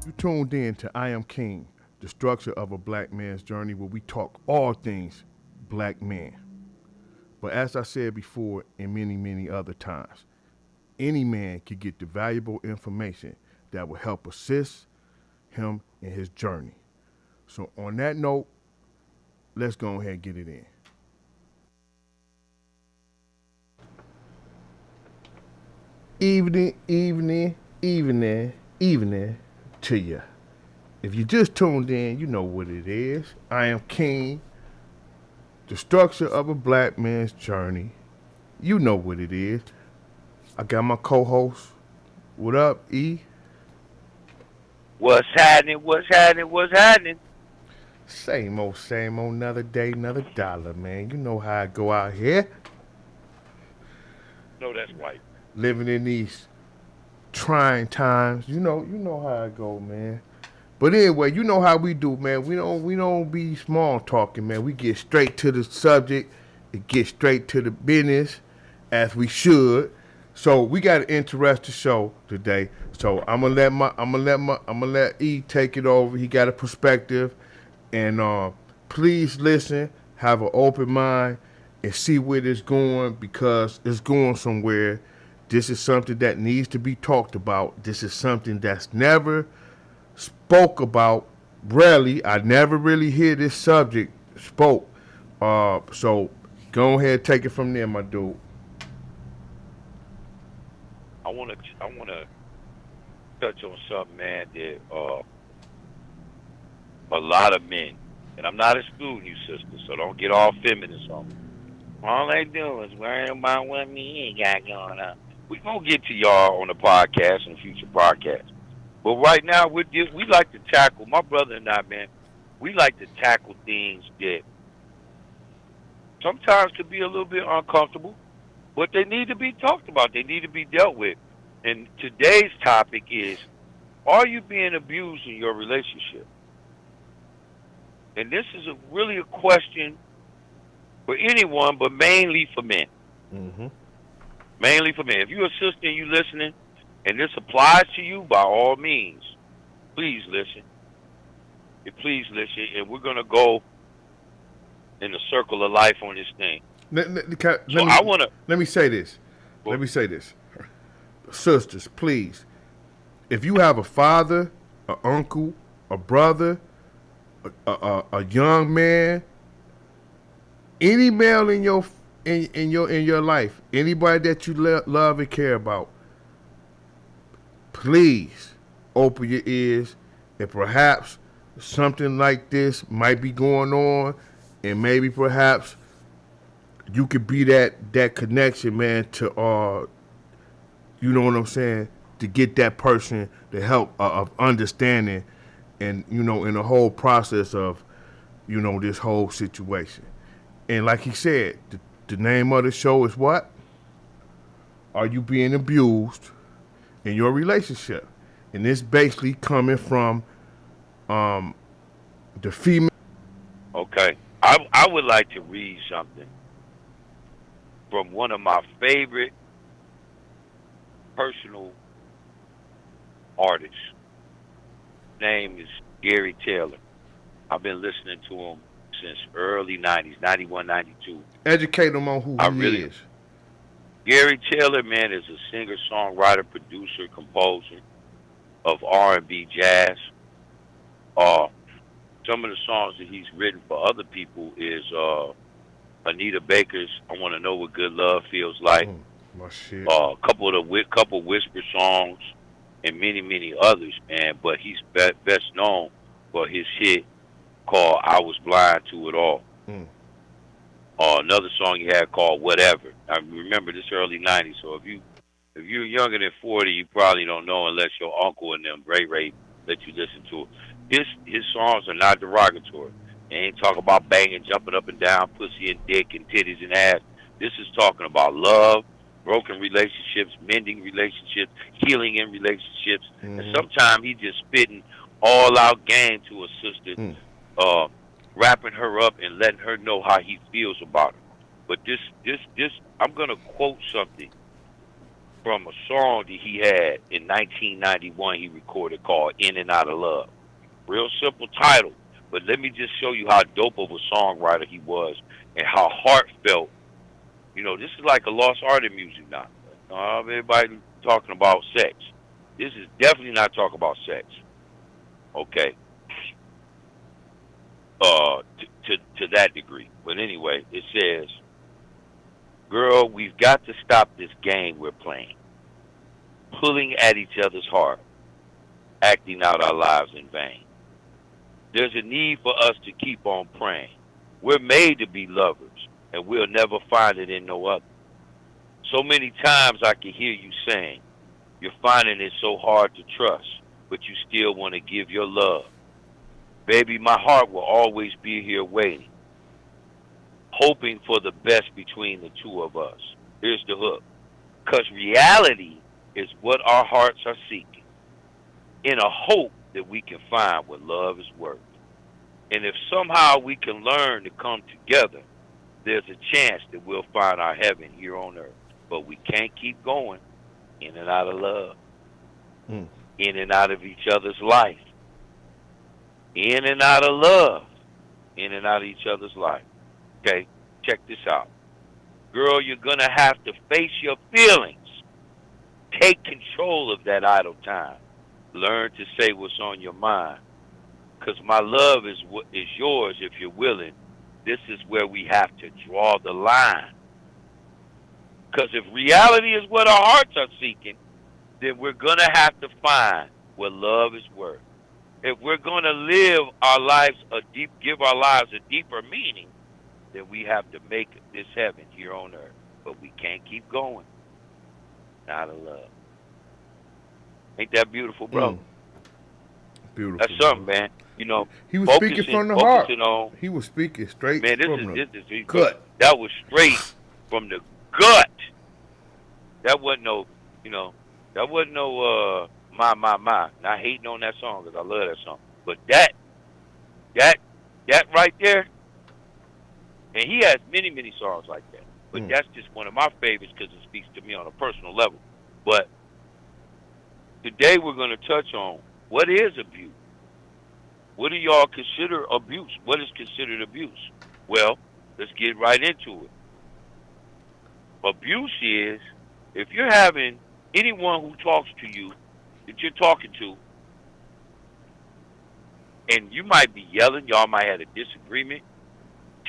You tuned in to I Am King, the structure of a black man's journey where we talk all things black men. But as I said before and many, many other times, any man can get the valuable information that will help assist him in his journey. So on that note, let's go ahead and get it in. Evening to you. If you just tuned in, you know what it is. I am King, the structure of a black man's journey. You know what it is. I got my co-host. What up, E? What's happening? What's happening? What's happening? Same old, another day, another dollar, man. You know how I go out here, No, that's right. living in these trying times. You know how I go, man. But anyway, you know how we do, man. We don't be small talking, man. We get straight to the subject and get straight to the business as we should. So we got an interesting show today. So I'm gonna let E take it over. He got a perspective, and please listen, have an open mind, and see where it's going because it's going somewhere. This is something that needs to be talked about. This is something that's never spoke about. Rarely, I never really hear this subject spoke. So go ahead, and take it from there, my dude. I wanna touch on something, man. That a lot of men, and I'm not excluding you, sister. So don't get all feminist on me. All they do is worry about what me ain't got going on. We gonna get to y'all on the podcast and future podcasts. But right now, we like to tackle my brother and I, man. We like to tackle things that sometimes could be a little bit uncomfortable, but they need to be talked about. They need to be dealt with. And today's topic is: are you being abused in your relationship? And this is really a question for anyone, but mainly for men. Mm-hmm. Mainly for men. If you're a sister and you listening, and this applies to you, by all means, please listen. Please listen, and we're gonna go in the circle of life on this thing. So Let I me wanna. let me say this. Let Well, me say this, sisters, please. If you have a father, an uncle, a brother, a young man, any male in your life, anybody that you love and care about, please open your ears and perhaps something like this might be going on and maybe perhaps you could be that connection, man, to you know what I'm saying, to get that person the help of understanding and in the whole process of this whole situation. And like he said, the name of the show is what? Are you being abused in your relationship? And this basically coming from um, the female. okay. I would like to read something from one of my favorite personal artists. Name is Gary Taylor. I've been listening to him since early '90s, '91, '92. Educate them on who I he really is. Gary Taylor, man, is a singer, songwriter, producer, composer of R&B, jazz. Uh, some of the songs that he's written for other people is Anita Baker's "I Want to Know What Good Love Feels Like," My shit. couple whisper songs, and many others, man. But he's best known for his hit called "I Was Blind to It All." Mm. Another song he had called "Whatever." I remember this early '90s. So if you're younger than 40, you probably don't know unless your uncle and them Ray let you listen to it. His songs are not derogatory. They ain't talking about banging, jumping up and down, pussy and dick and titties and ass. This is talking about love, broken relationships, mending relationships, healing in relationships, and Mm-hmm. sometimes he just spitting all out game to a sister, Mm. uh, wrapping her up and letting her know how he feels about her. But this, I'm gonna quote something from a song that he had in 1991 he recorded called In and Out of Love. Real simple title, but let me just show you how dope of a songwriter he was and how heartfelt. This is like a lost art in music now. Everybody talking about sex. This is definitely not talking about sex. Okay. To that degree. But anyway, it says, girl, we've got to stop this game we're playing, pulling at each other's heart, acting out our lives in vain. There's a need for us to keep on praying. We're made to be lovers, and we'll never find it in no other. So many times I can hear you saying, you're finding it so hard to trust, but you still want to give your love. Baby, my heart will always be here waiting, hoping for the best between the two of us. Here's the hook. Because reality is what our hearts are seeking, in a hope that we can find what love is worth. And if somehow we can learn to come together, there's a chance that we'll find our heaven here on earth. But we can't keep going in and out of love, in and out of each other's life, in and out of love, in and out of each other's life. Okay, check this out. Girl, you're going to have to face your feelings. Take control of that idle time. Learn to say what's on your mind. Because my love is yours if you're willing. This is where we have to draw the line. Because if reality is what our hearts are seeking, then we're going to have to find what love is worth. If we're going to live our lives give our lives a deeper meaning, then we have to make this heaven here on earth. But we can't keep going out of love. Ain't that beautiful, bro? Beautiful. That's something, man. He was speaking from the heart. He was speaking straight from the gut. That was straight from the gut. That wasn't no, that wasn't no my. Not hating on that song because I love that song. But that right there, and he has many, many songs like that. But that's just one of my favorites because it speaks to me on a personal level. But today we're going to touch on what is abuse. What do y'all consider abuse? What is considered abuse? Well, let's get right into it. Abuse is if you're having anyone who talks to you that you're talking to, and you might be yelling, y'all might have a disagreement,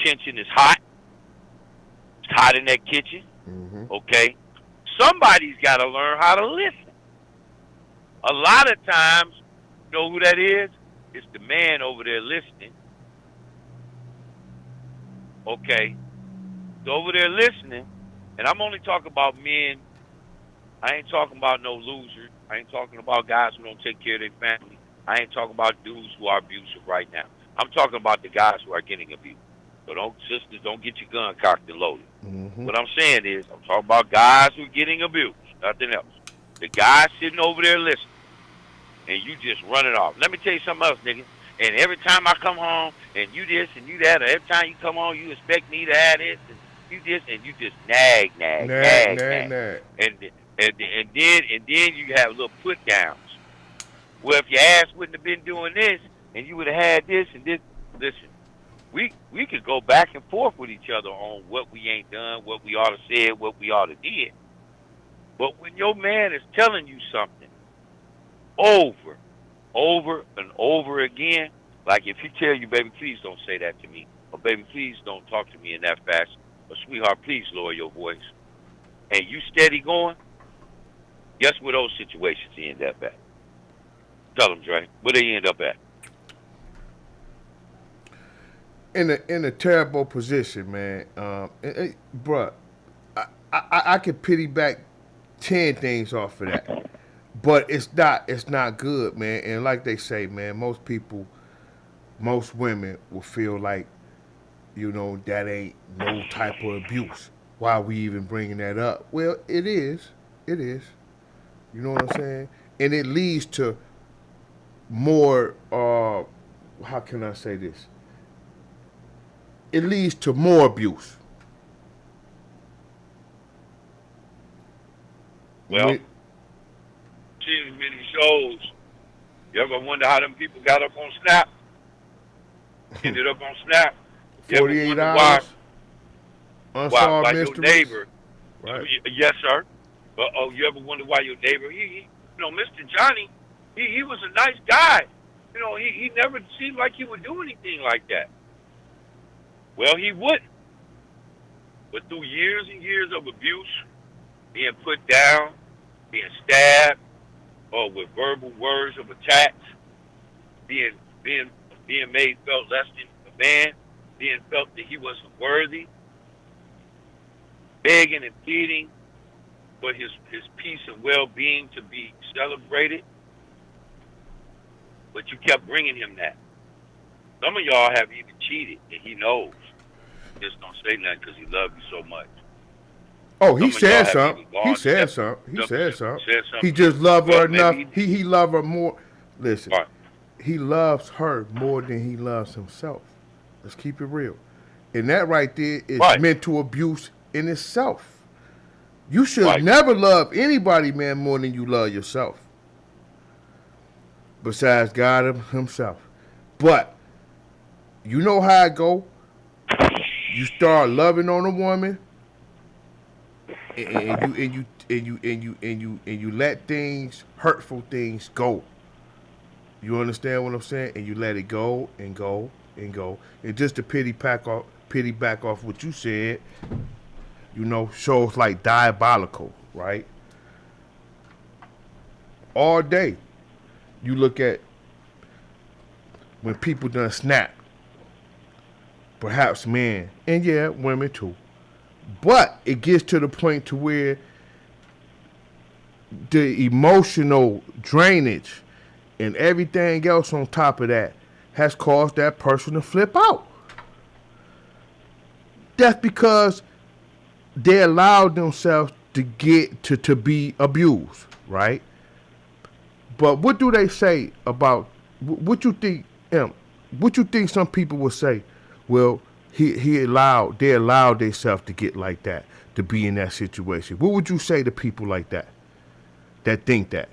tension is hot, it's hot in that kitchen, okay? Somebody's got to learn how to listen. A lot of times, you know who that is? It's the man over there listening. Okay. So over there listening, and I'm only talking about men. I ain't talking about no losers. I ain't talking about guys who don't take care of their family. I ain't talking about dudes who are abusive right now. I'm talking about the guys who are getting abused. So sisters, don't get your gun cocked and loaded. What I'm saying is, I'm talking about guys who are getting abused, nothing else. The guy sitting over there listening, and you just run it off. Let me tell you something else, nigga. And every time I come home, and you this and you that, or every time you come home, you expect me to have this, and you this, and you just nag. And then you have little put downs. Well, if your ass wouldn't have been doing this, and you would have had this and this, listen, we could go back and forth with each other on what we ain't done, what we ought to said, what we ought to did. But when your man is telling you something over and over again, like if he tell you, baby, please don't say that to me, or baby, please don't talk to me in that fashion, or sweetheart, please lower your voice, and you steady going, guess where those situations end up at? Tell them, Dre, where they end up at? In a terrible position, man. Bruh, I could pity back 10 things off of that. But it's not good, man. And like they say, man, most women will feel like, that ain't no type of abuse. Why are we even bringing that up? Well, it is. It is. You know what I'm saying? And it leads to more, how can I say this? It leads to more abuse. Well, With seen many shows. You ever wonder how them people got up on Snap? Ended up on Snap. You ever 48 wonder why hours, unsolved your mysteries. neighbor? Right. Yes, sir. But oh, you ever wonder why your neighbor? Mr. Johnny, he was a nice guy. He never seemed like he would do anything like that. Well, he wouldn't. But through years and years of abuse, being put down, being stabbed, or with verbal words of attacks, being being being made felt less than a man, being felt that he wasn't worthy, begging and pleading for his peace and well-being to be celebrated, but you kept bringing him that. Some of y'all have even cheated, and he knows. Just don't say nothing because he loves you so much. Oh, he Some of y'all said have something. even He gone said steps, something. He said said something. He something. just loved Well, her enough. maybe He loved her more. Listen, right, he loves her more than he loves himself. Let's keep it real. And that right there is right, mental abuse in itself. You should right. never love anybody, man, more than you love yourself. Besides God himself. But you know how it go. You start loving on a woman, and you let things, hurtful things, go. You understand what I'm saying? And you let it go and go and go. And just to pity back off what you said, shows like diabolical, right? All day, you look at when people done snap, perhaps men, and yeah, women too. But it gets to the point to where the emotional drainage and everything else on top of that has caused that person to flip out. That's because they allowed themselves to get to be abused, right? But what do they say about what you think? What you think some people would say? Well, they allowed themselves to get like that, to be in that situation. What would you say to people like that think that?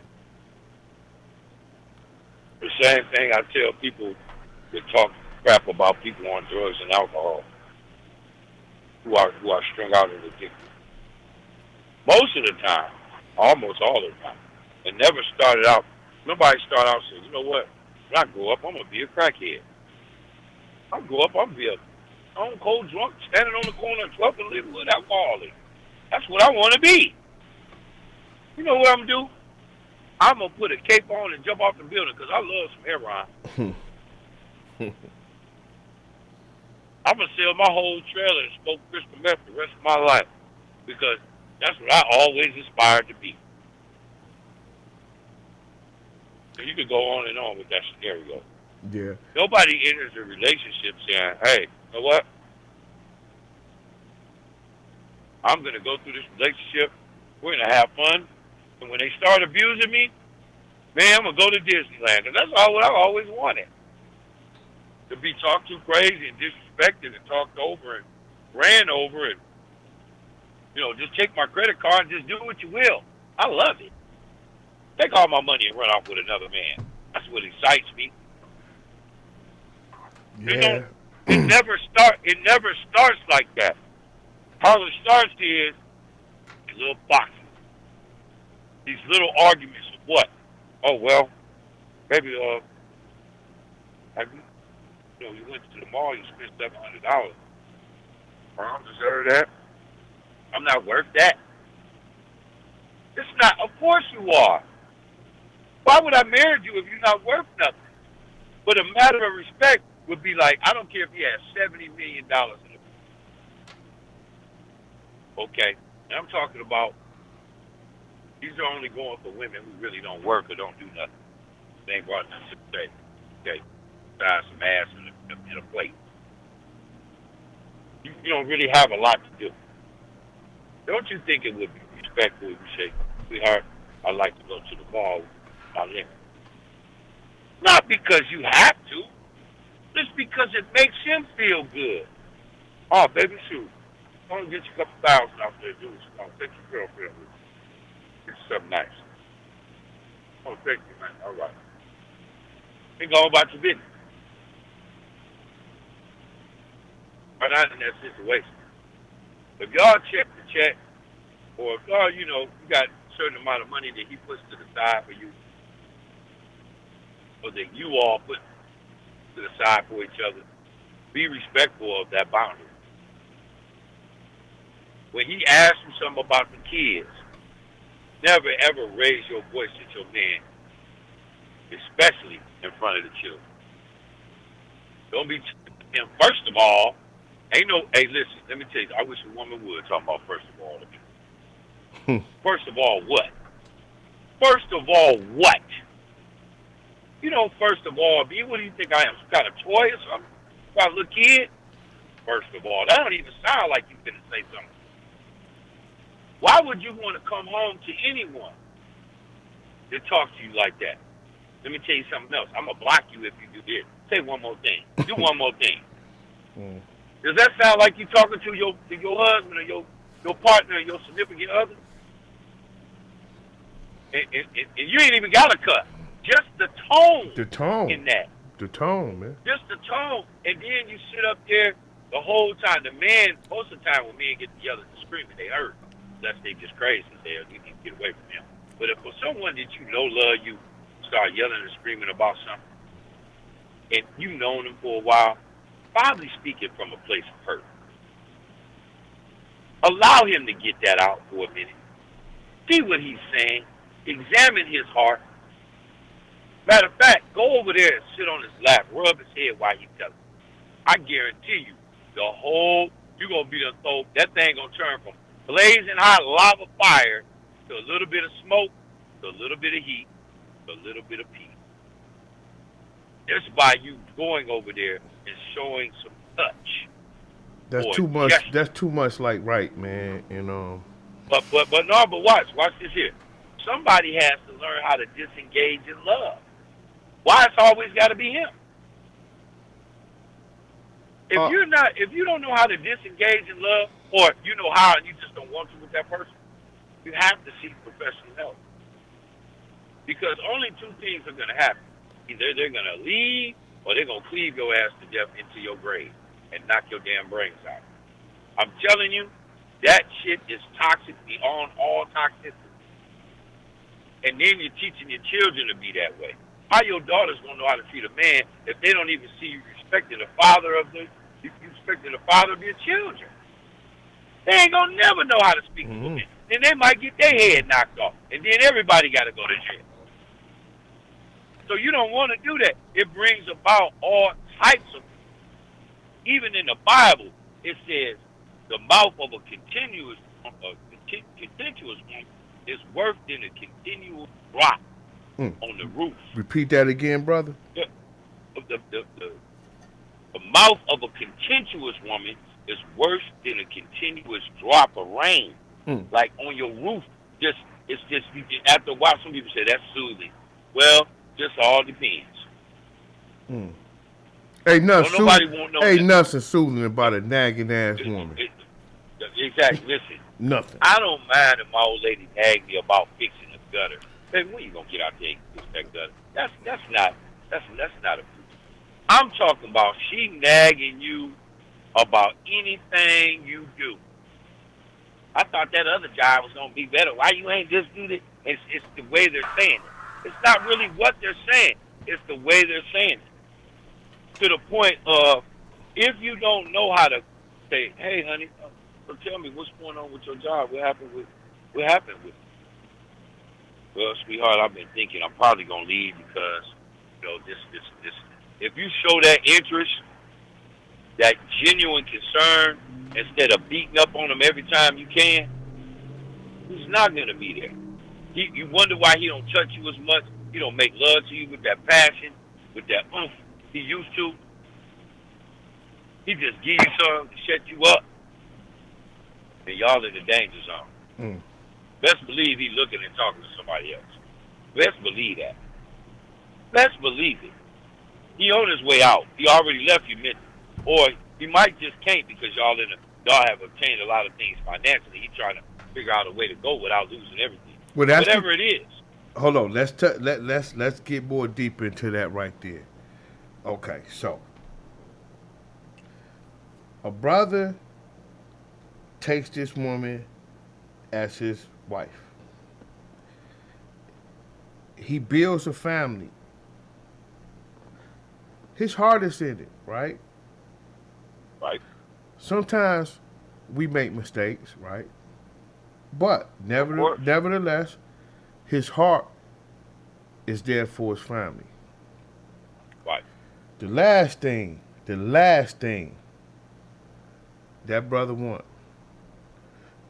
The same thing I tell people that talk crap about people on drugs and alcohol who are strung out and addicted. Most of the time, almost all the time, it never started out. Nobody started out saying, you know what? When I grow up, I'm gonna be a crackhead. I grow up, I'm gonna be a stone cold drunk standing on the corner of 12th and Leavenwood alcoholic. That's what I want to be. You know what I'm gonna do? I'm gonna put a cape on and jump off the building because I love some heroin. I'm gonna sell my whole trailer and smoke crystal meth the rest of my life because that's what I always aspired to be. So you could go on and on with that scenario. Yeah. Nobody enters a relationship saying, "Hey, you know what? I'm gonna go through this relationship. We're gonna have fun, and when they start abusing me, man, I'm gonna go to Disneyland." And that's all what I always wanted. To be talked to crazy and disrespected and talked over and ran over and, just take my credit card and just do what you will. I love it. Take all my money and run off with another man. That's what excites me. You know, Yeah. it never starts like that. How it starts is a little boxing. These little arguments of what? Oh well, maybe have you went to the mall, you spent $700. I don't deserve that. I'm not worth that. It's not. Of course you are. Why would I marry you if you're not worth nothing? But a matter of respect would be like, I don't care if he has $70 million in it. Okay. And I'm talking about these are only going for women who really don't work or don't do nothing. They ain't brought nothing to the table. Okay. Besides some ass and a plate. You don't really have a lot to do. Don't you think it would be respectful if you say, sweetheart, I'd like to go to the mall with my limit? Not because you have to. Just because it makes him feel good. Oh, baby, shoot. I'm going to get you a couple thousand out there, dude. I'll take your girlfriend with you. It's something nice. Oh, thank you, man. All right. Think all about your business. Right out in that situation. If y'all check the check, or if y'all, you got a certain amount of money that he puts to the side for you, or that you all put to the side for each other, be respectful of that boundary. When he asks you something about the kids, never ever raise your voice at your man, especially in front of the children. Don't be. And first of all, ain't no. Hey, listen. Let me tell you. I wish a woman would talk about first of all. First of all, what? First of all, what? First of all, what do you think I am? Some kind of toy or something? About a little kid? First of all, that don't even sound like you're going to say something. Why would you want to come home to anyone that talks to you like that? Let me tell you something else. I'm going to block you if you do this. Say one more thing. Do one more thing. Does that sound like you talking to your husband or your partner or your significant other? And you ain't even got a cut. Just the tone. The tone. In that. The tone, man. Just the tone. And then you sit up there the whole time. The man, most of the time when men get yelling and screaming, they hurt. Unless they just crazy. You need to get away from them. But if for someone that you know love you, start yelling and screaming about something, and you've known them for a while, probably speaking from a place of hurt. Allow him to get that out for a minute. See what he's saying. Examine his heart. Matter of fact, go over there and sit on his lap, rub his head while he tells you. I guarantee you, you're going to be the throw, that thing going to turn from blazing hot lava fire to a little bit of smoke, to a little bit of heat, to a little bit of peace. Just by you going over there and showing some touch. That's too much. Gesture. That's too much. Like right, man. But watch this here. Somebody has to learn how to disengage in love. Why it's always got to be him? If you don't know how to disengage in love, or you know how and you just don't want to with that person, you have to seek professional help. Because only two things are going to happen. Either they're going to leave or they're going to cleave your ass to death into your grave and knock your damn brains out. I'm telling you, that shit is toxic beyond all toxicity. And then you're teaching your children to be that way. How your daughters going to know how to treat a man if they don't even see you respecting the father of your children? They ain't going to never know how to speak to a man. Then they might get their head knocked off. And then everybody got to go to jail. So you don't want to do that. It brings about all types of, even in the Bible, it says the mouth of a contentious man is worse than a continual drop on the roof. Repeat that again, brother. The mouth of a contentious woman is worse than a continuous drop of rain, like on your roof. After a while, some people say that's soothing. Well, just all depends. Ain't nothing soothing about a nagging ass woman. Exactly. Listen. Nothing. I don't mind if my old lady nag me about fixing the gutter. Hey, when you gonna get out there and fix that gutter? That's not a. I'm talking about she nagging you about anything you do. I thought that other job was gonna be better. Why you ain't just do this? It's the way they're saying it. It's not really what they're saying. It's the way they're saying it. To the point of, if you don't know how to say, hey, honey, so tell me what's going on with your job. What happened with it? Well, sweetheart, I've been thinking I'm probably going to leave because, this. If you show that interest, that genuine concern, instead of beating up on him every time you can, he's not going to be there. You wonder why he don't touch you as much. He don't make love to you with that passion, with that oomph he used to. He just give you something to shut you up. And y'all in the danger zone. Best believe he's looking and talking to somebody else. Best believe that. Best believe it. He on his way out. He already left you mentally. Or he might just can't because y'all have obtained a lot of things financially. He trying to figure out a way to go without losing everything. Well, that's the. whatever it is. Hold on. Let's get more deep into that right there. Okay, so a brother takes this woman as his wife. He builds a family. His heart is in it, right? Right? Sometimes we make mistakes, right? But Of course. nevertheless, his heart is there for his family. Right. The last thing that brother want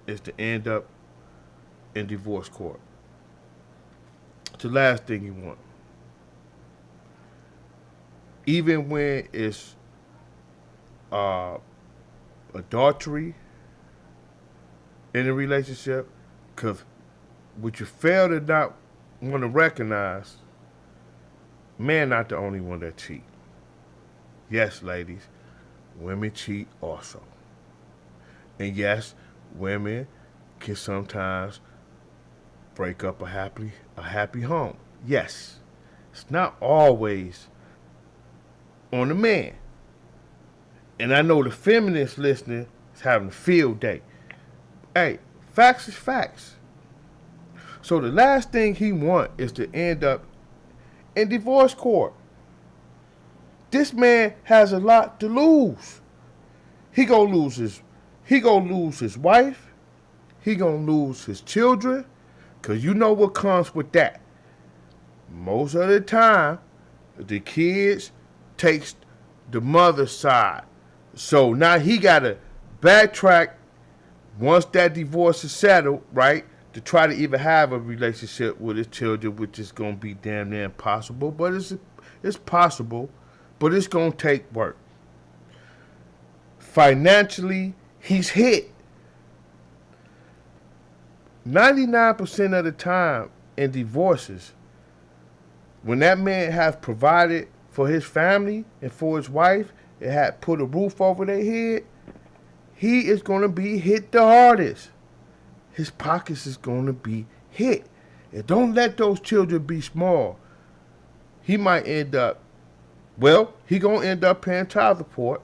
is to end up in divorce court. It's the last thing he want. Even when it's uh, adultery in a relationship, because what you fail to not want to recognize, man not the only one that cheat. Yes, ladies, women cheat also. And yes, women can sometimes break up a happy home. Yes. It's not always on the man. And I know the feminists listening is having a field day. Hey, facts is facts. So the last thing he want is to end up in divorce court. This man has a lot to lose. He gonna lose his wife. He gonna lose his children. Cause you know what comes with that. Most of the time, the kids takes the mother's side. So now he gotta backtrack once that divorce is settled, right? To try to even have a relationship with his children, which is gonna be damn near impossible. But it's possible, but it's gonna take work. Financially, he's hit. 99% of the time in divorces, when that man has provided for his family and for his wife, and had put a roof over their head, he is going to be hit the hardest. His pockets is going to be hit. And don't let those children be small. He might end up, he going to end up paying child support.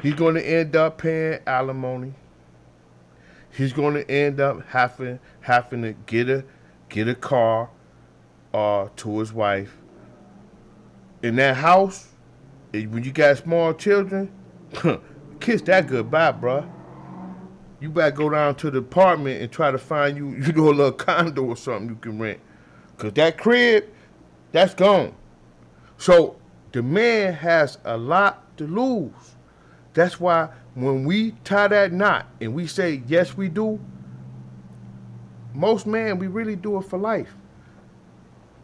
He's going to end up paying alimony. He's going to end up having to get a car to his wife. In that house, when you got small children, kiss that goodbye, bruh. You better go down to the apartment and try to find you a little condo or something you can rent. Because that crib, that's gone. So the man has a lot to lose. That's why when we tie that knot and we say, yes, we do, most men, we really do it for life.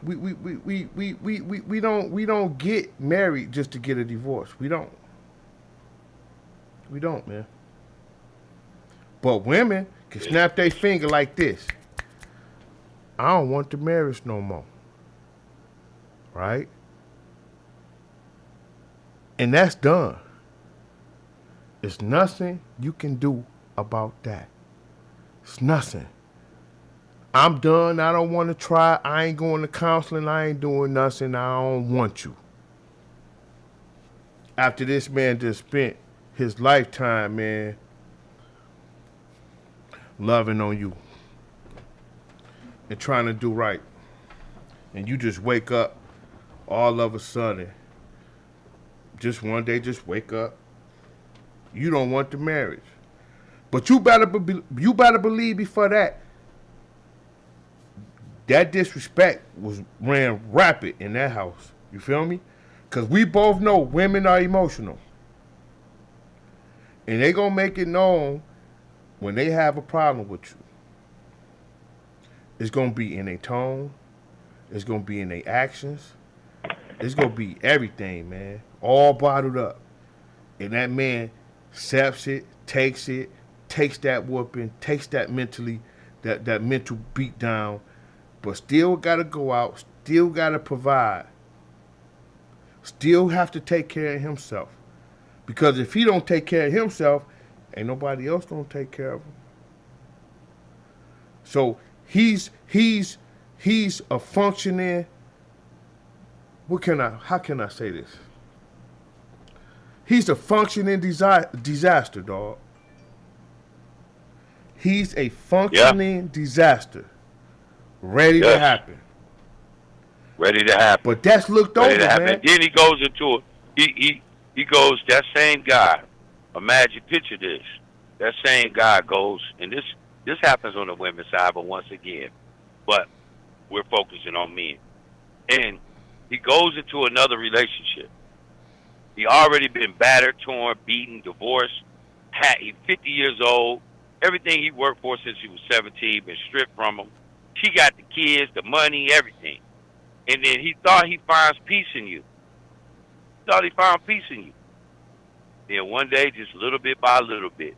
We don't get married just to get a divorce. We don't, man. But women can snap their finger like this. I don't want the marriage no more. Right? And that's done. There's nothing you can do about that. It's nothing. I'm done. I don't want to try. I ain't going to counseling. I ain't doing nothing. I don't want you. After this man just spent his lifetime, man, loving on you and trying to do right. And you just wake up all of a sudden. Just one day, just wake up. You don't want the marriage. But you better believe before that disrespect ran rapid in that house. You feel me? Because we both know women are emotional. And they going to make it known when they have a problem with you. It's going to be in their tone. It's going to be in their actions. It's going to be everything, man. All bottled up. And that man accepts it, takes that whooping, takes that that mental beat down, but still got to go out, still got to provide, still have to take care of himself. Because if he don't take care of himself, ain't nobody else gonna take care of him. So He's a functioning. How can I say this? He's a functioning disaster, dog. He's a Yeah. functioning disaster, ready to Yes. happen. Ready to happen. But that's looked Ready to over, happen. man. And then he goes into it. He goes, that same guy. Imagine, picture this. That same guy goes, and this happens on the women's side, but once again, but we're focusing on men. And he goes into another relationship. He already been battered, torn, beaten, divorced. He's 50 years old. Everything he worked for since he was 17 been stripped from him. She got the kids, the money, everything. And then he thought he finds peace in you. Thought he found peace in you. Then one day, just little bit by little bit,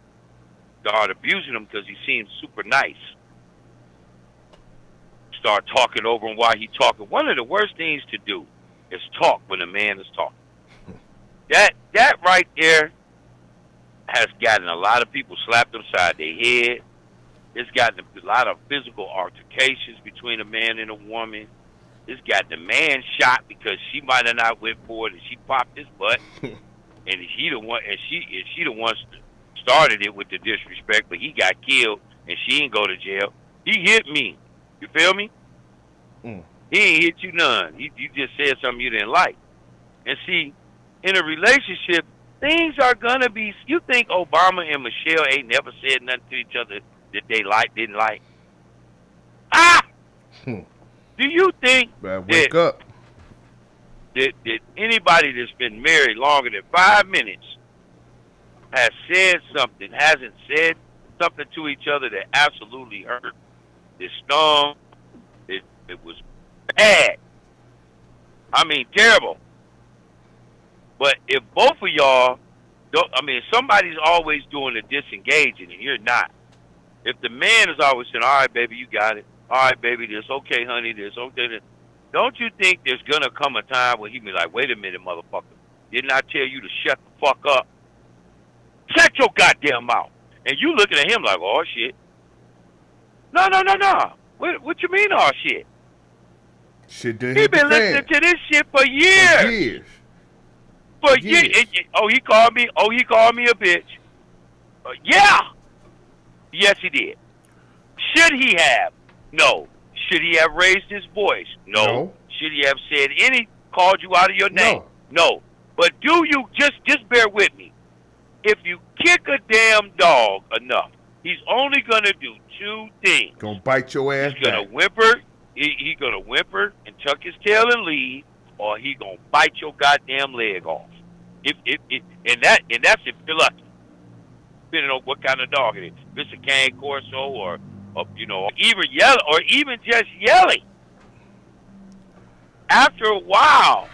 started abusing him because he seemed super nice. Start talking over him while he talking. One of the worst things to do is talk when a man is talking. That right there has gotten a lot of people slapped upside their head. It's gotten a lot of physical altercations between a man and a woman. It's got the man shot because she might have not went for it and she popped his butt. And he the one, and she the one started it with the disrespect, but he got killed and she didn't go to jail. He hit me. You feel me? Mm. He ain't hit you none. You just said something you didn't like. And see, in a relationship, things are gonna be. You think Obama and Michelle ain't never said nothing to each other that they didn't like? Ah! Hmm. Do you think Better wake up. that anybody that's been married longer than 5 minutes has said something, hasn't said something to each other that absolutely hurt, that stung, it was bad? I mean, terrible. But if both of y'all don't, I mean, somebody's always doing the disengaging and you're not. If the man is always saying, all right, baby, you got it. All right, baby, this. Okay, honey, this. Okay, this. Don't you think there's going to come a time where he be like, wait a minute, motherfucker. Didn't I tell you to shut the fuck up? Shut your goddamn mouth. And you looking at him like, oh, shit. No. What you mean, oh, shit? Shit didn't He hit the been fan. listening to this shit for years. For years. Oh, he called me a bitch. Yeah. Yes, he did. Should he have? No. Should he have raised his voice? No. Should he have said called you out of your name? No. But do you, just bear with me. If you kick a damn dog enough, he's only going to do two things. Gonna bite your ass He's going to whimper. He's going to whimper and tuck his tail and leave, or he going to bite your goddamn leg off. And that's if you're lucky. Depending on what kind of dog it is. If it's a cane corso or even yell, or even just yelling. After a while,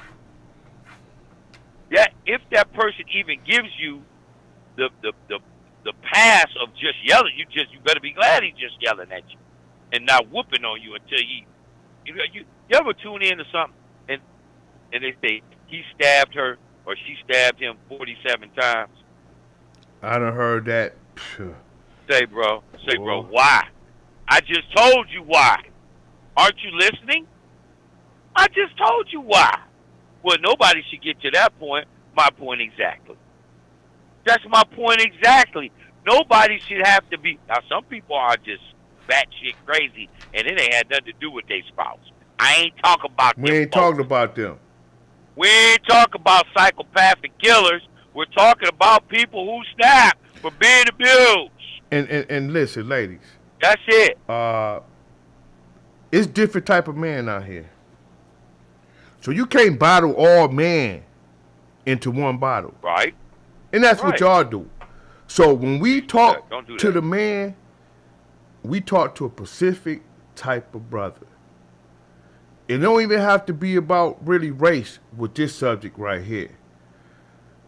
that if that person even gives you the pass of just yelling, you better be glad he's just yelling at you and not whooping on you until you ever tune in to something and they say he stabbed her or she stabbed him 47 times. I done heard that. Say, bro, why? I just told you why. Aren't you listening? I just told you why. Well, nobody should get to that point. My point exactly. That's my point exactly. Nobody should have to be. Now, some people are just batshit crazy, and it ain't had nothing to do with their spouse. I ain't talking about them. We ain't talking about them. We ain't talking about psychopathic killers. We're talking about people who snap for being abused. And listen, ladies. That's it. It's different type of men out here. So you can't bottle all men into one bottle. Right. And that's what y'all do. So when we talk to the man, we talk to a specific type of brother. It don't even have to be about really race with this subject right here.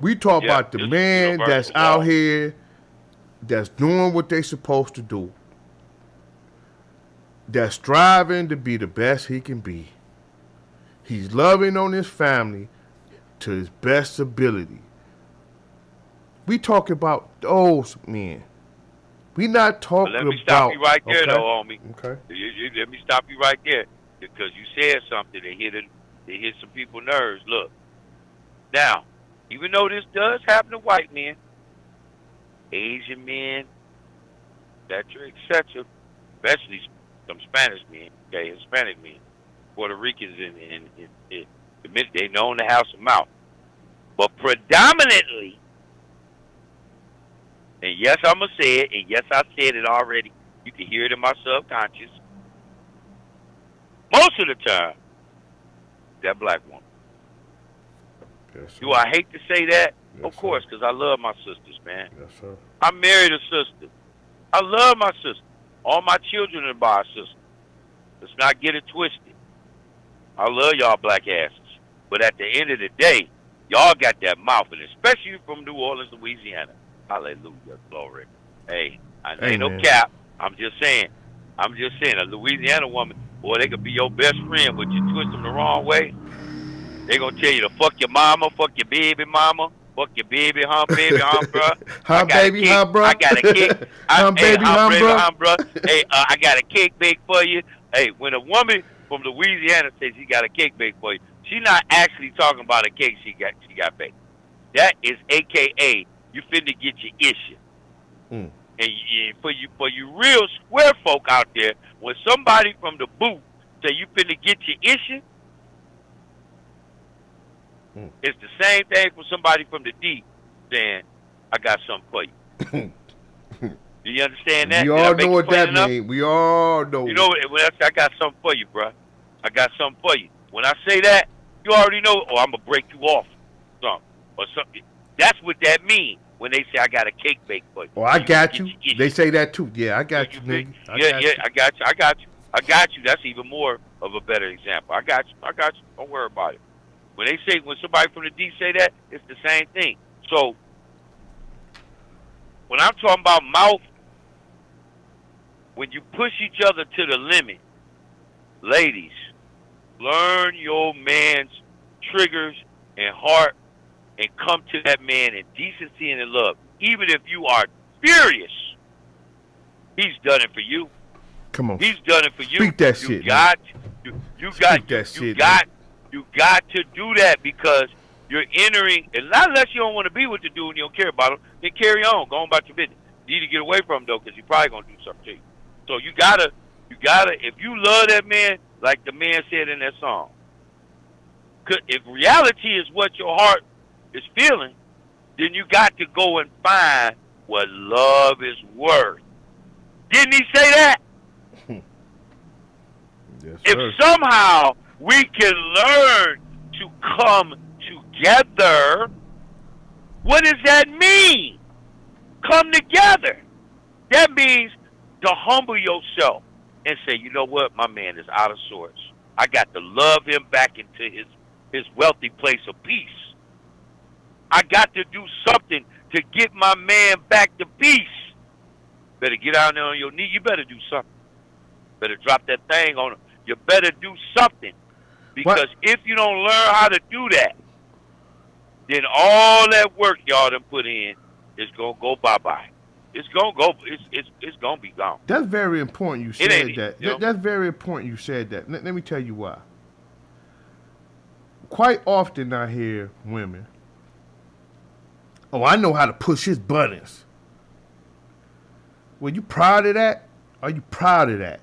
We talk about the man that's out here, that's doing what they supposed to do, that's striving to be the best he can be. He's loving on his family to his best ability. We talk about those men. We not But let talking me stop about. you right there, Okay. though, homie. Okay. Let me stop you right there because you said something that hit some people's nerves. Look, now, even though this does happen to white men, Asian men, etc., especially some Spanish men, okay, Hispanic men, Puerto Ricans, and they known to have some mouth. But predominantly, and yes, I'm going to say it, and yes, I said it already. You can hear it in my subconscious. Most of the time, that black woman. Yes, sir. Do I hate to say that? Yes, Of course, because I love my sisters, man. Yes, sir. I married a sister. I love my sister. All my children are by a sister. Let's not get it twisted. I love y'all black asses. But at the end of the day, y'all got that mouth, and especially from New Orleans, Louisiana. Hallelujah, glory. Hey, I ain't no cap. I'm just saying. A Louisiana woman, boy, they could be your best friend, but you twist them the wrong way. They gonna tell you to fuck your mama, fuck your baby mama, fuck your baby, bruh. I got a Baby, cake. I got a cake. baby, Bruh. Hey, I got a cake baked for you. Hey, when a woman from Louisiana says she got a cake baked for you, she's not actually talking about a cake she got baked. That is AKA you finna get your issue. Mm. And for you real square folk out there, when somebody from the booth say you finna get your issue, it's the same thing for somebody from the D saying, I got something for you. Do you understand that? We all know what that means. We all know. You know, when I say I got something for you, bro. I got something for you. When I say that, you already know, oh, I'm going to break you off something or something. That's what that means when they say I got a cake baked for you. Oh, I got you. They say that too. Yeah, I got you, nigga. I got you. That's even more of a better example. I got you. Don't worry about it. When somebody from the D say that, it's the same thing. So when I'm talking about mouth, when you push each other to the limit, ladies, learn your man's triggers and heart and come to that man in decency and in love. Even if you are furious, he's done it for you. Come on. He's done it for you. Speak that shit. You got to do that because you're entering, and not unless you don't want to be with the dude and you don't care about him, then carry on. Go on about your business. You need to get away from him, though, because he's probably going to do something to you. So you gotta, if you love that man, like the man said in that song, if reality is what your heart is feeling, then you got to go and find what love is worth. Didn't he say that? Yes, if somehow we can learn to come together, what does that mean? Come together. That means to humble yourself and say, you know what, my man is out of sorts. I got to love him back into his wealthy place of peace. I got to do something to get my man back to peace. Better get out there on your knee. You better do something. Better drop that thing on him. You better do something. Because if you don't learn how to do that, then all that work y'all done put in is going to go bye-bye. It's going to go. It's going to be gone. That's very important you said that. That's very important you said that. Let me tell you why. Quite often I hear women, oh, I know how to push his buttons. Well, you proud of that? Are you proud of that?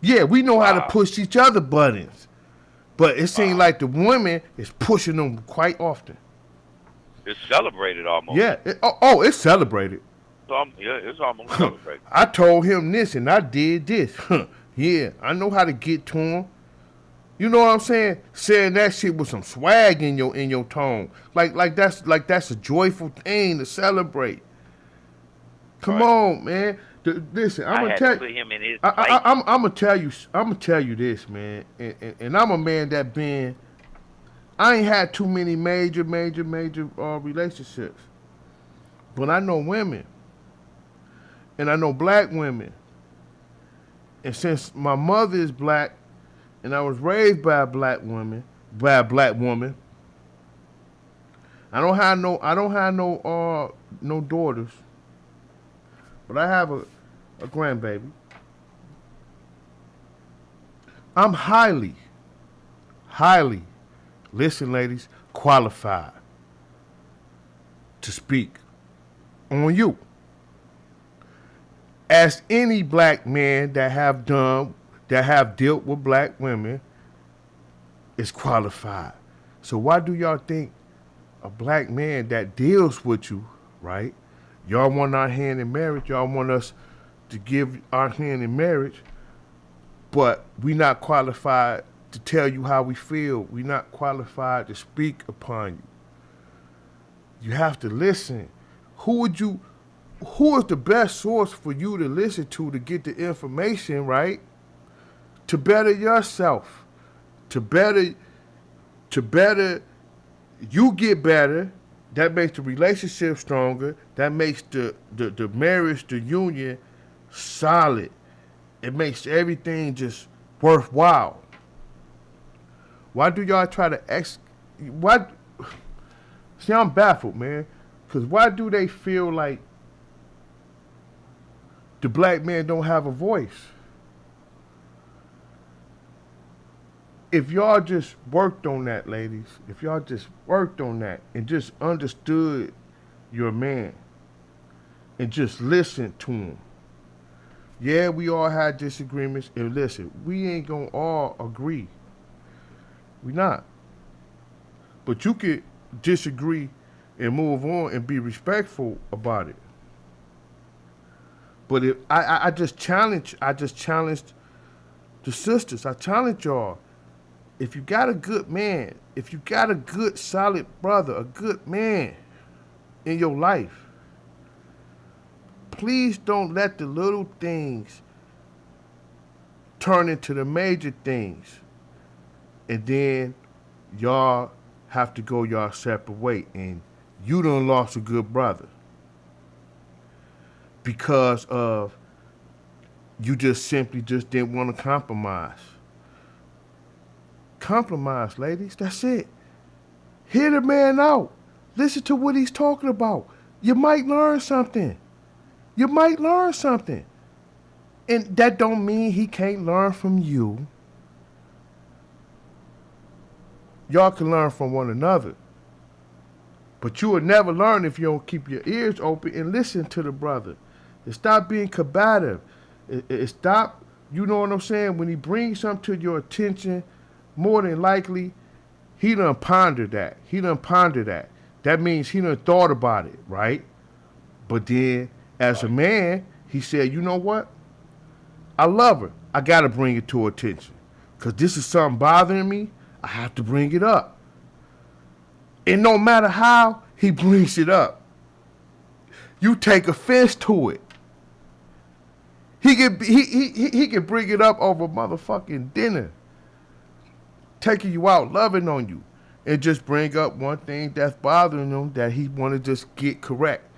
Yeah, we know how to push each other buttons. But it seems like the women is pushing them quite often. It's celebrated almost. Yeah. It's celebrated. It's almost celebrated. I told him this and I did this. Yeah, I know how to get to him. You know what I'm saying? Saying that shit with some swag in your tone. Like that's a joyful thing to celebrate. Come on, man. Listen, I'm gonna tell you. I'm gonna tell you this, man. And I'm a man that I ain't had too many major relationships, but I know women, and I know black women. And since my mother is black, and I was raised by a black woman, I don't have no daughters. but I have a grandbaby. I'm highly, listen, ladies, qualified to speak on you. As any black man that have dealt with black women is qualified. So why do y'all think a black man that deals with you, right? Y'all want our hand in marriage. Y'all want us to give our hand in marriage, but we not qualified to tell you how we feel. We not qualified to speak upon you. You have to listen. Who would you? Who is the best source for you to listen to get the information, right? To better yourself, to better, to better you get better. That makes the relationship stronger. That makes the marriage, the union solid. It makes everything just worthwhile. Why do y'all try to why see I'm baffled, man. Cause why do they feel like the black man don't have a voice? If y'all just worked on that, ladies, if y'all just worked on that and just understood your man and just listened to him. Yeah, we all had disagreements, and listen, we ain't gonna all agree. We not. But you could disagree and move on and be respectful about it. But if I just challenged the sisters. I challenge y'all. If you got a good man, if you got a good solid brother, a good man in your life, please don't let the little things turn into the major things. And then y'all have to go y'all separate way. And you done lost a good brother. Because of you just simply just didn't want to compromise. Compromise, ladies. That's it. Hear the man out. Listen to what he's talking about. You might learn something. You might learn something. And that don't mean he can't learn from you. Y'all can learn from one another. But you will never learn if you don't keep your ears open and listen to the brother. And stop being combative. Stop, you know what I'm saying? When he brings something to your attention, more than likely, he done pondered that. He done pondered that. That means he done thought about it, right? But then, as a man, he said, you know what? I love her. I got to bring it to her attention. Because this is something bothering me. I have to bring it up. And no matter how he brings it up, you take offense to it. He can bring it up over motherfucking dinner, taking you out, loving on you, and just bring up one thing that's bothering him that he want to just get correct.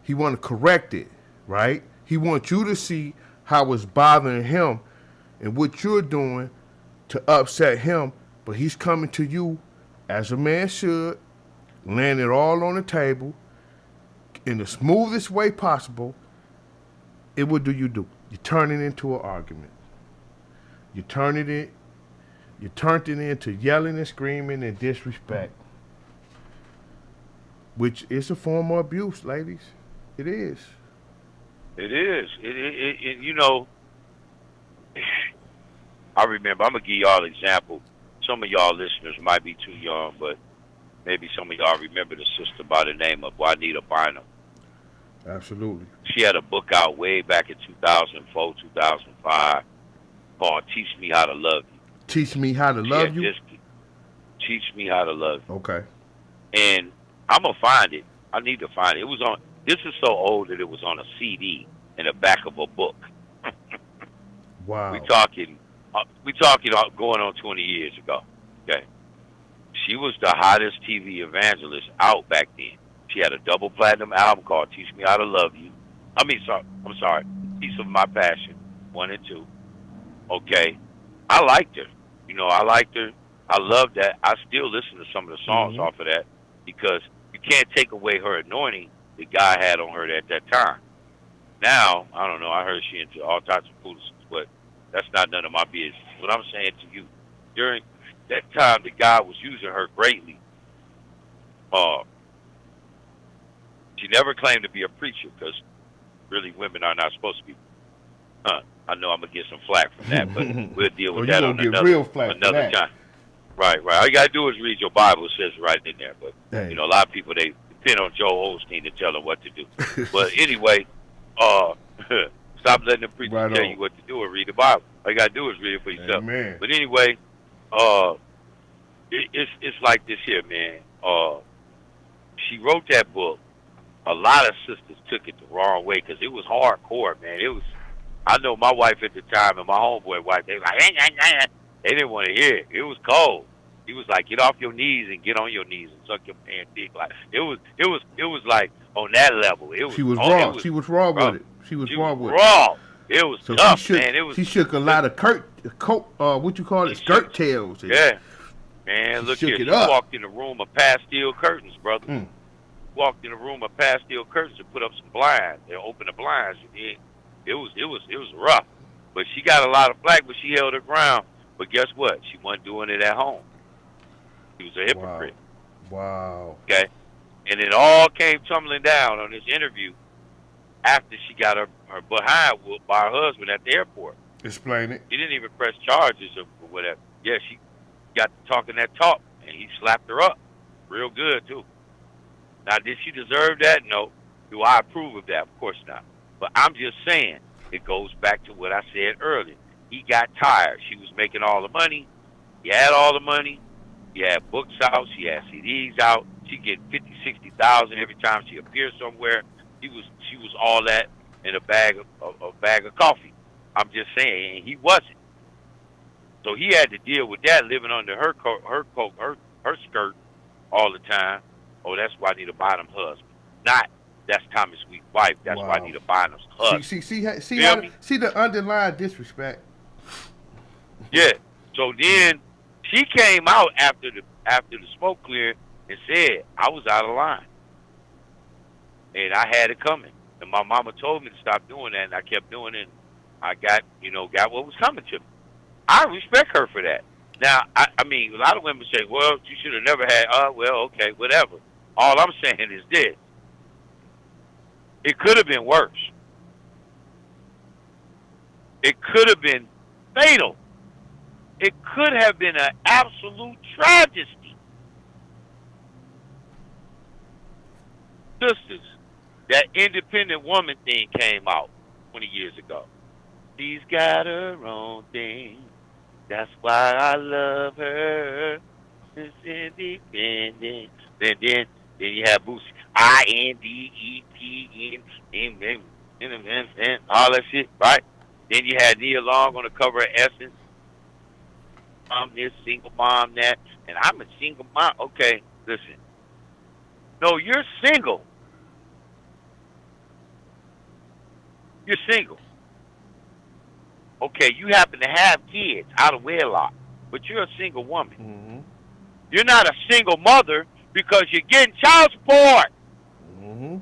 He want to correct it, right? He wants you to see how it's bothering him and what you're doing to upset him, but he's coming to you as a man should, laying it all on the table in the smoothest way possible. And what do? You turn it into an argument. You turned it into yelling and screaming and disrespect, which is a form of abuse, ladies. It is. It is. You know, I remember, I'm going to give y'all an example. Some of y'all listeners might be too young, but maybe some of y'all remember the sister by the name of Juanita Bynum. Absolutely. She had a book out way back in 2004, 2005 called Teach Me How to Love You. Teach Me How to Love You? Teach Me How to Love You. Okay. And I'm going to find it. I need to find it. It was on, this is so old that it was on a CD in the back of a book. Wow. We talking going on 20 years ago. Okay. She was the hottest TV evangelist out back then. She had a double platinum album called Teach Me How to Love You. I'm sorry. Piece of My Passion, 1 and 2. Okay. I liked her. You know, I liked her. I loved that. I still listen to some of the songs off of that because you can't take away her anointing that God had on her at that time. Now, I don't know. I heard she into all types of foolishness, but that's not none of my business. What I'm saying to you, during that time, the guy was using her greatly. Uh, she never claimed to be a preacher because really women are not supposed to be. I know I'm gonna get some flack from that, but we'll deal Oh, with you that gonna on get real flack for another that. time. Right. All you gotta do is read your Bible. It says right in there. But Hey. a lot of people they depend on Joel Osteen to tell them what to do. But anyway, uh, stop letting the preacher Right tell on. you what to do and read the Bible. All you gotta do is read it for yourself. Amen. But anyway, uh, it's like this here, man. She wrote that book. A lot of sisters took it the wrong way because it was hardcore, man. It was. I know my wife at the time and my homeboy wife. They was like, they didn't want to hear it. It was cold. He was like, get off your knees and get on your knees and suck your man dick. Like it was like on that level. It was. She was raw. She was raw bro, with it. She was raw with raw. It was so tough, man. It was. She shook a lot of what you call it, skirt tails. Yeah, man. Look here. She walked in a room of pastel curtains, brother. Walked in a room of pastel curtains and put up some blinds. They opened the blinds. It was rough, but she got a lot of flack, but she held her ground. But guess what? She wasn't doing it at home. She was a hypocrite. Wow. Okay, and it all came tumbling down on this interview after she got her behind whooped by her husband at the airport. Explain it. She didn't even press charges or whatever. Yeah, she got to talking that talk, and he slapped her up real good too. Now, did she deserve that? No. Do I approve of that? Of course not. But I'm just saying, it goes back to what I said earlier. He got tired. She was making all the money. He had all the money. He had books out. She had CDs out. She get 50, 60,000 every time she appears somewhere. She was all that in a bag of coffee. I'm just saying, he wasn't. So he had to deal with that, living under her skirt all the time. Oh, that's why I need a bottom husband. Not that's Tommy Sweet's wife. That's why I need a bottom husband. See the underlying disrespect. Yeah. So then she came out after the smoke cleared and said I was out of line, and I had it coming. And my mama told me to stop doing that, and I kept doing it. And I got what was coming to me. I respect her for that. Now, I mean, a lot of women say, well, you should have never had, well, okay, whatever. All I'm saying is this. It could have been worse. It could have been fatal. It could have been an absolute tragedy. Sisters, that independent woman thing came out 20 years ago. She's got her own thing. That's why I love her. It's independent. Then you have Boosie. INDEPN, all that shit, right? Then you had Nia Long on the cover of Essence. I'm this single mom, that, and I'm a single mom. Okay, listen. No, you're single. You're single. Okay, you happen to have kids out of wedlock, but you're a single woman. Mm-hmm. You're not a single mother because you're getting child support. Mm-hmm.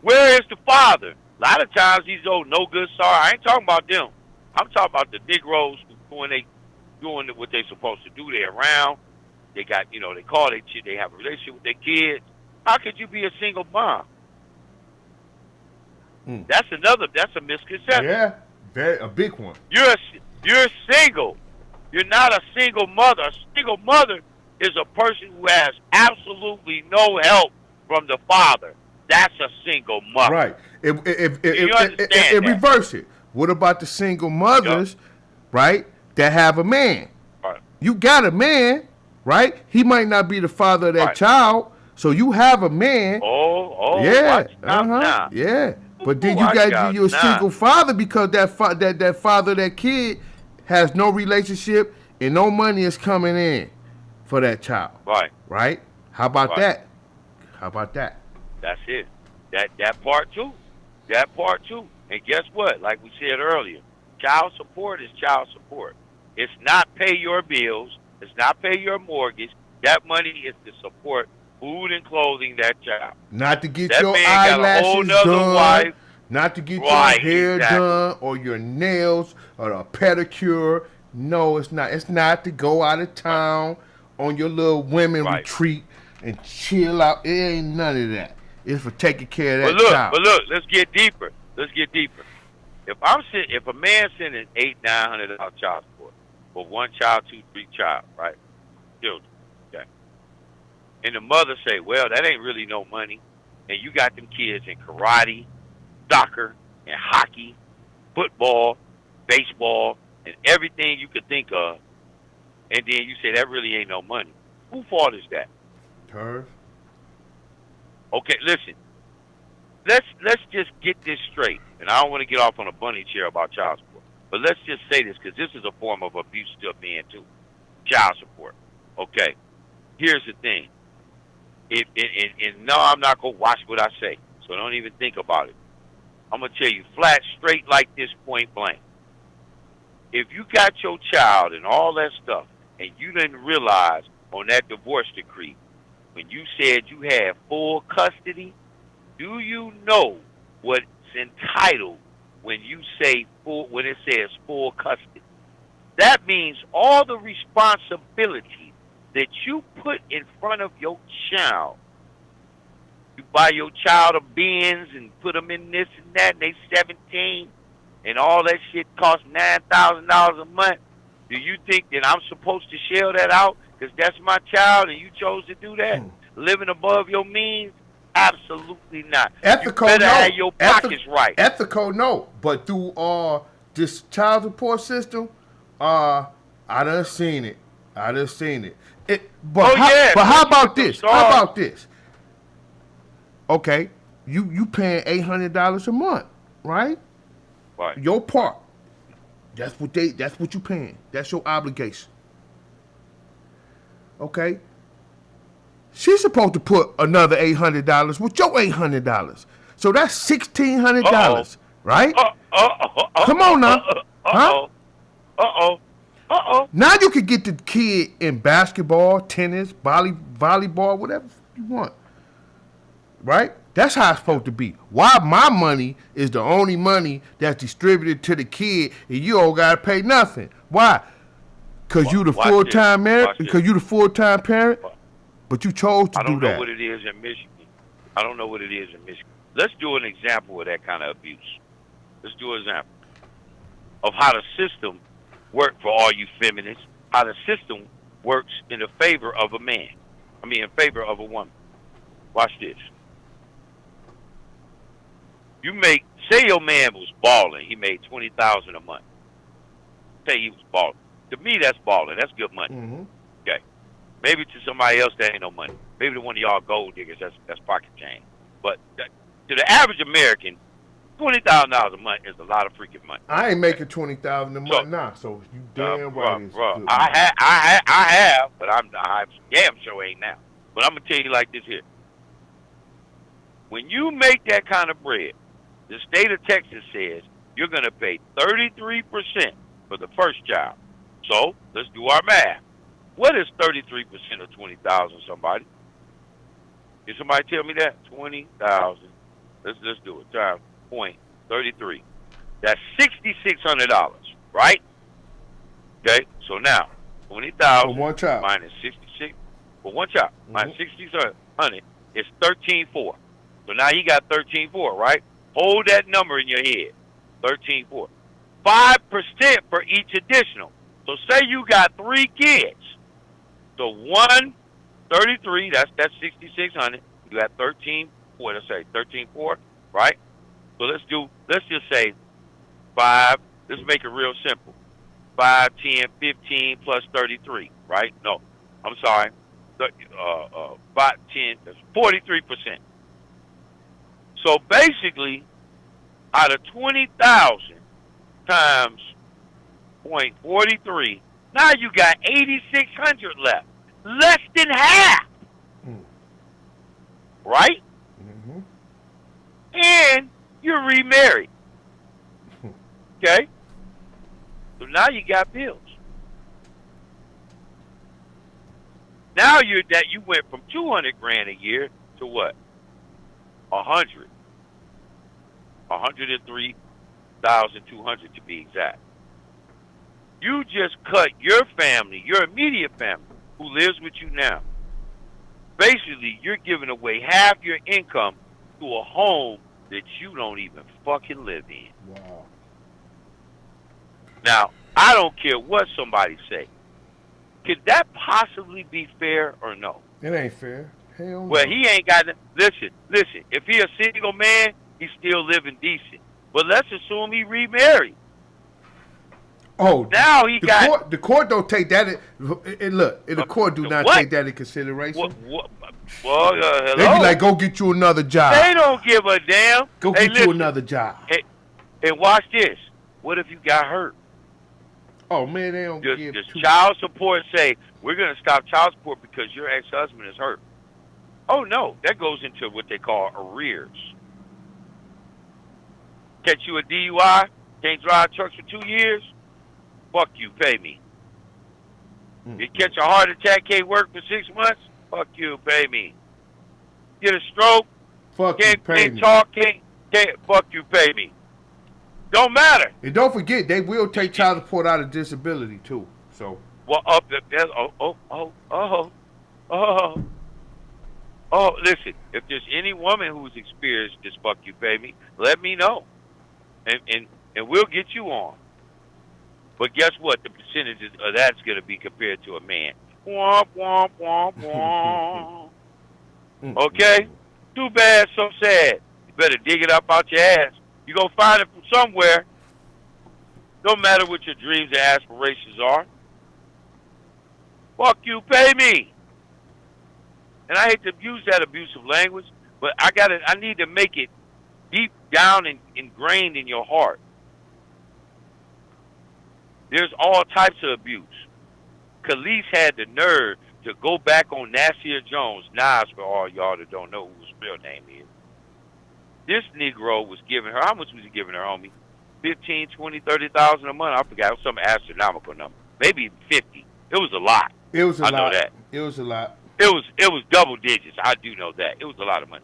Where is the father? A lot of times these old no good sorry. I ain't talking about them. I'm talking about the Negroes doing what they supposed to do. They're around. They got, they call their shit. They have a relationship with their kids. How could you be a single mom? That's a misconception. Yeah, a big one. You're single. You're not a single mother. A single mother is a person who has absolutely no help from the father. That's a single mother. Right. If reverse it. What about the single mothers, right, that have a man? Right. You got a man, right? He might not be the father of that child, so you have a man. Yeah. Yeah. But then you got your single father because that father, that kid, has no relationship and no money is coming in for that child. Right. Right? How about that? How about that? That's it. That part too. That part too. And guess what? Like we said earlier, child support is child support. It's not pay your bills. It's not pay your mortgage. That money is to support food and clothing that child. Not to get that your man eyelashes got a whole nother done. wife. Not to get your Right, hair exactly. done or your nails or a pedicure. No, it's not. It's not to go out of Right, town on your little women right. retreat and chill out. It ain't none of that. It's for taking care of But that look, child. let's get deeper. Let's get deeper. If a man sending $800-900 child support for one child, two, three child, right, children, okay, and the mother say, well, that ain't really no money, and you got them kids in karate, soccer, and hockey, football, baseball, and everything you could think of, and then you say that really ain't no money. Whose fault is that? Hers. Okay, listen. Let's just get this straight, and I don't want to get off on a bunny chair about child support, but let's just say this because this is a form of abuse to a man too. Child support. Okay. Here's the thing. And no, I'm not gonna watch what I say, so don't even think about it. I'm gonna tell you flat, straight like this, point blank. If you got your child and all that stuff, and you didn't realize on that divorce decree when you said you had full custody, do you know what's entitled when you say full, when it says full custody? That means all the responsibility that you put in front of your child. You buy your child a Benz and put them in this and that, and they 17, and all that shit costs $9,000 a month. Do you think that I'm supposed to shell that out because that's my child and you chose to do that? Living above your means? Absolutely not. You Ethical, better have no. your pockets right. Ethical, no. But through this child support system, I done seen it. I done seen it. Oh yeah, But once how you get about them this? How stars, about this? Okay, you paying $800 a month, right? right? Your part. That's what you paying. That's your obligation. Okay? She's supposed to put another $800 with your $800. So that's Uh oh. $1,600, right? Come on now. Huh? Oh. Uh oh. Now you can get the kid in basketball, tennis, volleyball, whatever you want. Right? That's how it's Yeah. supposed to be. Why my money is the only money that's distributed to the kid and you don't gotta pay nothing. Why? Cause you the Watch full this. time married Watch this. because you the full time parent, but you chose to I do don't know that. what it is in Michigan. I don't know what it is in Michigan. Let's do an example of that kind of abuse. Let's do an example of how the system works for all you feminists, how the system works in the favor of a man. I mean, in favor of a woman. Watch this. Say your man was balling. He made $20,000 a month. Say he was balling. To me, that's balling. That's good money. Mm-hmm. Okay. Maybe to somebody else, that ain't no money. Maybe to one of y'all gold diggers, that's pocket change. But to the average American, $20,000 a month is a lot of freaking money. I ain't Okay. making 20,000 a So, month now, so you damn right it's bruh, good money. I have, but I'm damn sure ain't now. But I'm gonna tell you like this here: when you make that kind of bread, the state of Texas says you're gonna pay 33% for the first child. So let's do our math. What is 33% of 20,000? Somebody? Can somebody tell me that? 20,000. Let's do it. Times 0.33. That's $6,600, right? Okay. So now For 20,000 one child. minus 66 for one child minus 6,600 is 13,400. So now you got 13,400, right? Hold that number in your head. 13,400. 5% for each additional. So say you got 3 kids. So 133, that's 6,600. You got 13,400. Let's say 13,400, right? So let's just say 5. Let's make it real simple. 5, 10, 15 plus 33, right? No, I'm sorry. 5, 10, that's 43%. So basically, out of 20,000 times 0.43, now you got 8,600 left. Less than half, right? Mm-hmm. And you're remarried. Okay? So now you got bills. Now you went from 200 grand a year to what? 100. $103,200 to be exact. You just cut your family, your immediate family, who lives with you now. Basically, you're giving away half your income to a home that you don't even fucking live in. Wow. Now, I don't care what somebody say. Could that possibly be fair or no? It ain't fair. Hell no. Well, he ain't got to. Listen. If he a single man, he's still living decent. But let's assume he remarried. Oh, now he got the court don't take that. The court do not take that in consideration. Well, hello? They be like, go get you another job. They don't give a damn. Go get you another job. And watch this. What if you got hurt? Oh man, they don't give. Does child support say we're going to stop child support because your ex-husband is hurt? Oh no, that goes into what they call arrears. Catch you a DUI, can't drive trucks for 2 years. Fuck you, pay me. You catch a heart attack, can't work for 6 months. Fuck you, pay me. Get a stroke, can't talk, can't. Fuck you, pay me. Don't matter. And don't forget, they will take child support out of disability too. So. Well, up there. Listen. If there's any woman who's experienced this, fuck you, pay me. Let me know, and we'll get you on. But guess what? The percentages of that's going to be compared to a man. Womp womp womp womp. Okay. Too bad, so sad. You better dig it up out your ass. You gonna find it from somewhere. No matter what your dreams and aspirations are. Fuck you, pay me. And I hate to use that abusive language, but I need to make it deep down and ingrained in your heart. There's all types of abuse. Khalees had the nerve to go back on Nasir Jones, Nas, for all y'all that don't know who his real name is. This Negro was giving her, how much was he giving her, homie? 15, 20, 30,000 a month. I forgot. It was some astronomical number. Maybe 50. It was a lot. It was a lot. I know that. It was a lot. It was double digits. I do know that. It was a lot of money.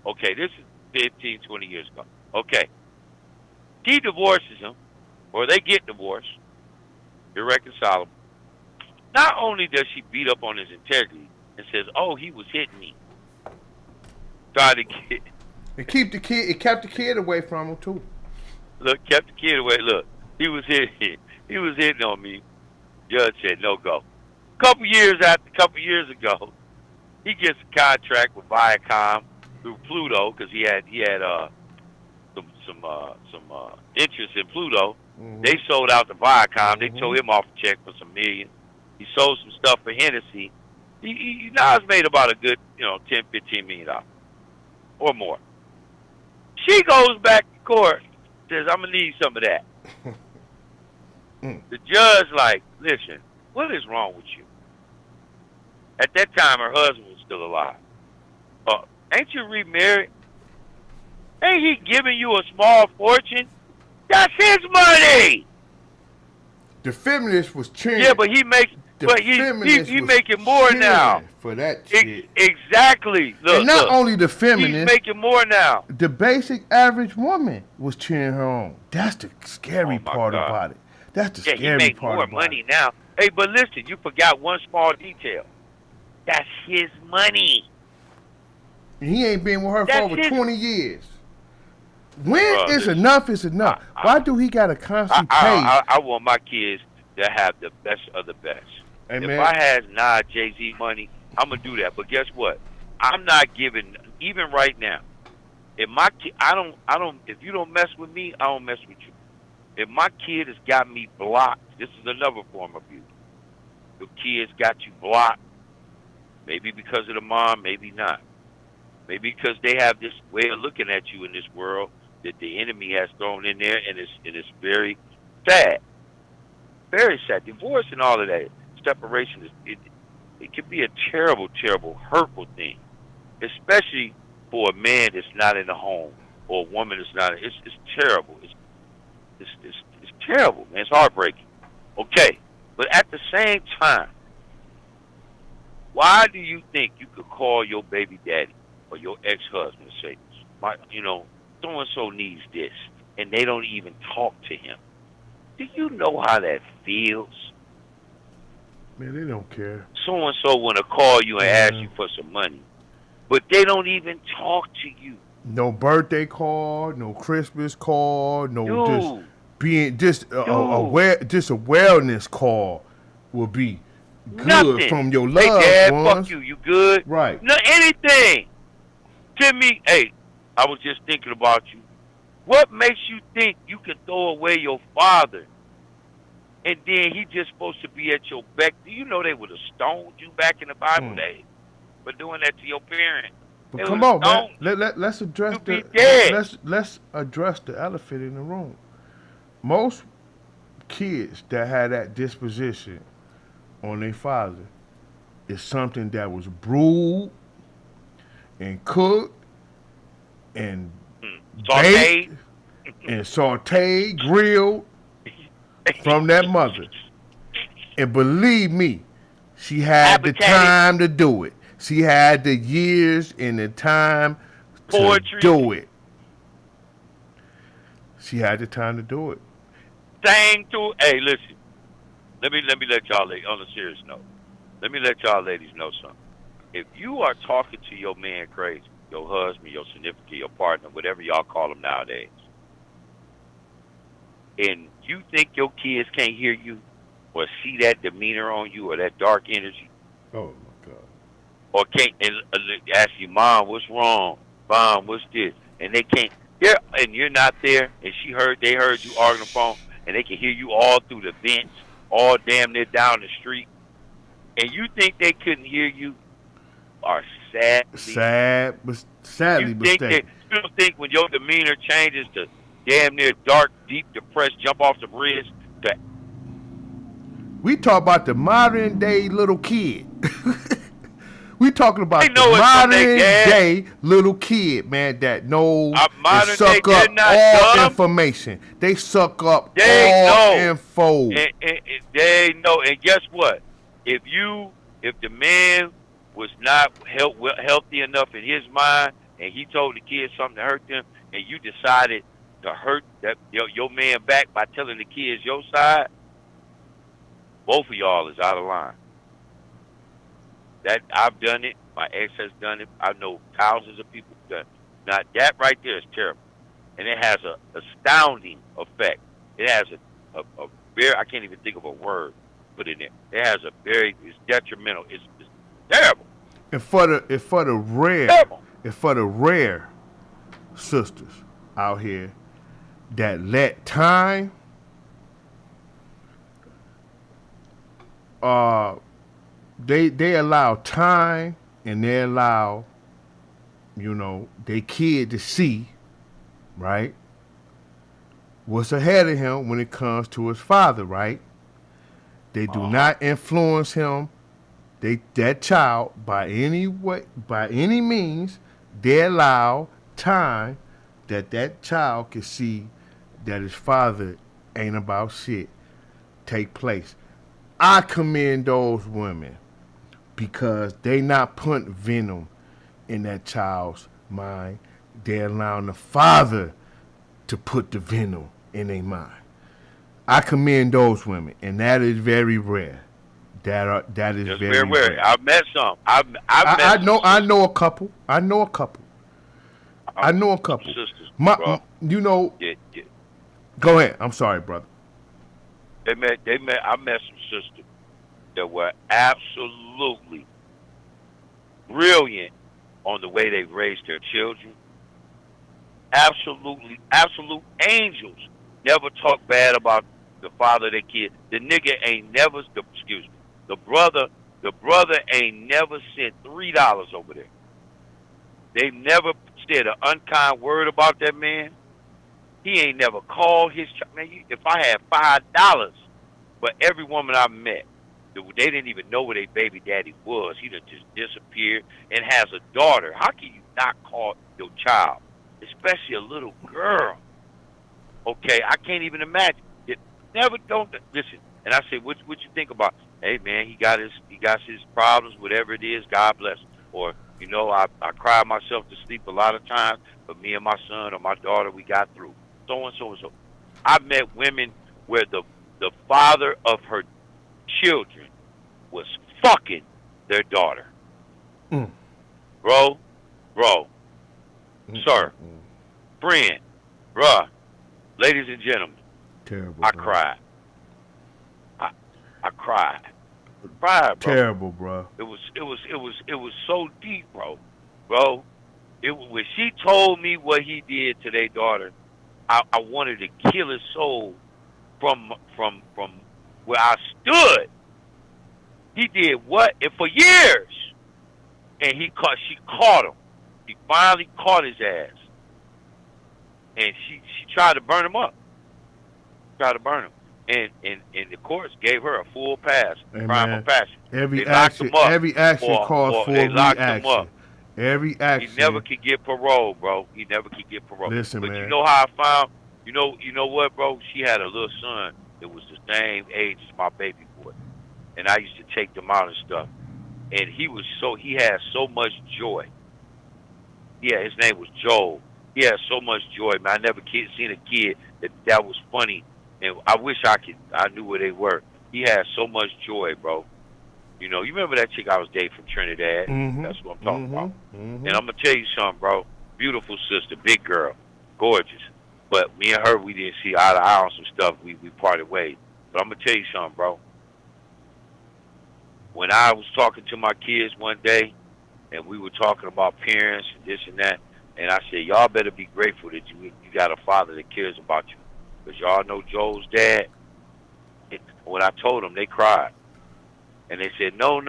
Okay, this is 15, 20 years ago. Okay. He divorces him, or they get divorced, irreconcilable. Not only does she beat up on his integrity and says, oh, he was hitting me. Trying to get... It kept the kid away from him too. Look, kept the kid away. Look, he was hitting on me. Judge said no go. Couple years ago, he gets a contract with Viacom through Pluto because he had some interest in Pluto. Mm-hmm. They sold out to Viacom. They told him off a check for some million. He sold some stuff for Hennessy. He now has made about a good $10, $15 million or more. She goes back to court, says, I'm going to need some of that. The judge like, listen, what is wrong with you? At that time, her husband was still alive. Ain't you remarried? Ain't he giving you a small fortune? That's his money! The feminist was cheering. Yeah, but he makes... But he making more now. For that shit. Exactly. Look, and not only the feminist. He's making more now. The basic average woman was cheering her on. That's the scary part about it. That's the scary part. He makes more money now. Hey, but listen, you forgot one small detail. That's his money. And he ain't been with her for over 20 years. When is enough is enough? Why do he got to constantly pay? I want my kids to have the best of the best. If I had Nas, Jay-Z money, I'm gonna do that. But guess what? I'm not giving, even right now. If my kid, if you don't mess with me, I don't mess with you. If my kid has got me blocked, this is another form of abuse. Your kid's got you blocked, maybe because of the mom, maybe not. Maybe because they have this way of looking at you in this world that the enemy has thrown in there, and it's very sad. Very sad. Divorce and all of that. Separation it can be a terrible, terrible, hurtful thing, especially for a man that's not in the home or a woman that's not. It's terrible. It's terrible, man. It's heartbreaking. Okay, but at the same time, why do you think you could call your baby daddy or your ex-husband and say, so and so needs this, and they don't even talk to him. Do you know how that feels? Man, they don't care. So and so want to call you and ask Man. you for some money, but they don't even talk to you. No birthday call, no Christmas call, no just Dude, being just dude, aware, just a wellness call will be good nothing. from your Hey, loved Dad, fuck ones. you. You good? Right. No, anything. Send me. Hey, I was just thinking about you. What makes you think you can throw away your father and then he just supposed to be at your beck? Do you know they would have stoned you back in the Bible Mm. days for doing that to your parents? But They would come have on, man. stoned you. Let's address You'd be the dead. let's address the elephant in the room. Most kids that had that disposition on their father is something that was brewed and cooked and baked Sauteed. and sauteed, grilled from that mother. And believe me, she had the Habitated time to do it. She had the years and the time to poetry. do it. She had the time to do it. Sang to. Hey, listen. Let me let y'all on a serious note. Let me let y'all ladies know something. If you are talking to your man crazy, your husband, your significant, your partner, whatever y'all call them nowadays, and you think your kids can't hear you or see that demeanor on you or that dark energy, Oh my God. or can't and ask you, Mom, what's wrong? Mom, what's this? And they can't. Yeah, and you're not there, and they heard you arguing on the phone, and they can hear you all through the vents, all damn near down the street, and you think they couldn't hear you, are sadly. Sad, but sadly mistaken. You don't think when your demeanor changes to damn near dark, deep, depressed, jump off the bridge to We talk about the modern day little kid. We talking they about the know it from their modern dad. day little kid, man, that knows and Modern day, suck they're up not all dumb. information. They suck up They all know. info. And they know. And guess what? If the man was not healthy enough in his mind, and he told the kids something to hurt them, and you decided to hurt your man back by telling the kids your side, both of y'all is out of line. That I've done it. My ex has done it. I know thousands of people who've done it. Now that right there is terrible, and it has a astounding effect. It has a very, I can't even think of a word to put in there. It has a very, it's detrimental. It's terrible. And for the Terrible. rare sisters out here that let time uh they allow time and they allow their kid to see, right, what's ahead of him when it comes to his father, right? They do not influence him, that child by any way, by any means. They allow time that child can see that his father ain't about shit take place. I commend those women because they not putting venom in that child's mind. They're allowing the father to put the venom in their mind. I commend those women, and that is very rare. That is Just very rare. rare. I've met some. I've met I some know I sisters. know a couple. I know a couple. I know a Some couple. sisters, bro. My, Yeah. go ahead. I'm sorry, brother. I met some sisters that were absolutely brilliant on the way they raised their children. Absolute angels. Never talk bad about the father of their kid. The nigga ain't never, excuse me, the brother ain't never sent $3 over there. They never said an unkind word about that man. He ain't never called his child. Man, if I had $5 for every woman I met, they didn't even know where their baby daddy was. He done just disappeared and has a daughter. How can you not call your child, especially a little girl? Okay, I can't even imagine. It never don't listen. And I said, what you think about? Hey man, he got his problems, whatever it is. God bless him. Or You know, I cried myself to sleep a lot of times, but me and my son or my daughter, we got through. So and so and so. I met women where the father of her children was fucking their daughter. Mm. Bro, Mm, sir, friend, bruh, ladies and gentlemen, terrible, I bro. cried. I cried. Cried, bro. Terrible, bro. It was so deep, bro. Bro, when she told me what he did to their daughter, I wanted to kill his soul from where I stood. He did what? And for years. And she caught him. She finally caught his ass. And she tried to burn him up. Tried to burn him. And the courts gave her a full pass, Hey, crime of man, passion. every They locked action, him up every action calls for they a locked him reaction. up. Every He never action. could get parole, bro. He never could get parole. Listen, But you man. know how I found? You know what, bro? She had a little son that was the same age as my baby boy, and I used to take them out and stuff. And he had so much joy. Yeah, his name was Joel. He had so much joy, man. I never seen a kid that was funny, and I wish I knew where they were. He had so much joy, bro. You know, you remember that chick I was dating from Trinidad? Mm-hmm. That's what I'm talking about. Mm-hmm. And I'm gonna tell you something, bro. Beautiful sister, big girl, gorgeous. But me and her, we didn't see eye to eye on some stuff. We parted ways. But I'm gonna tell you something, bro. When I was talking to my kids one day, and we were talking about parents and this and that, and I said, y'all better be grateful that you got a father that cares about you, because y'all know Joel's dad. When I told them, they cried. And they said, no.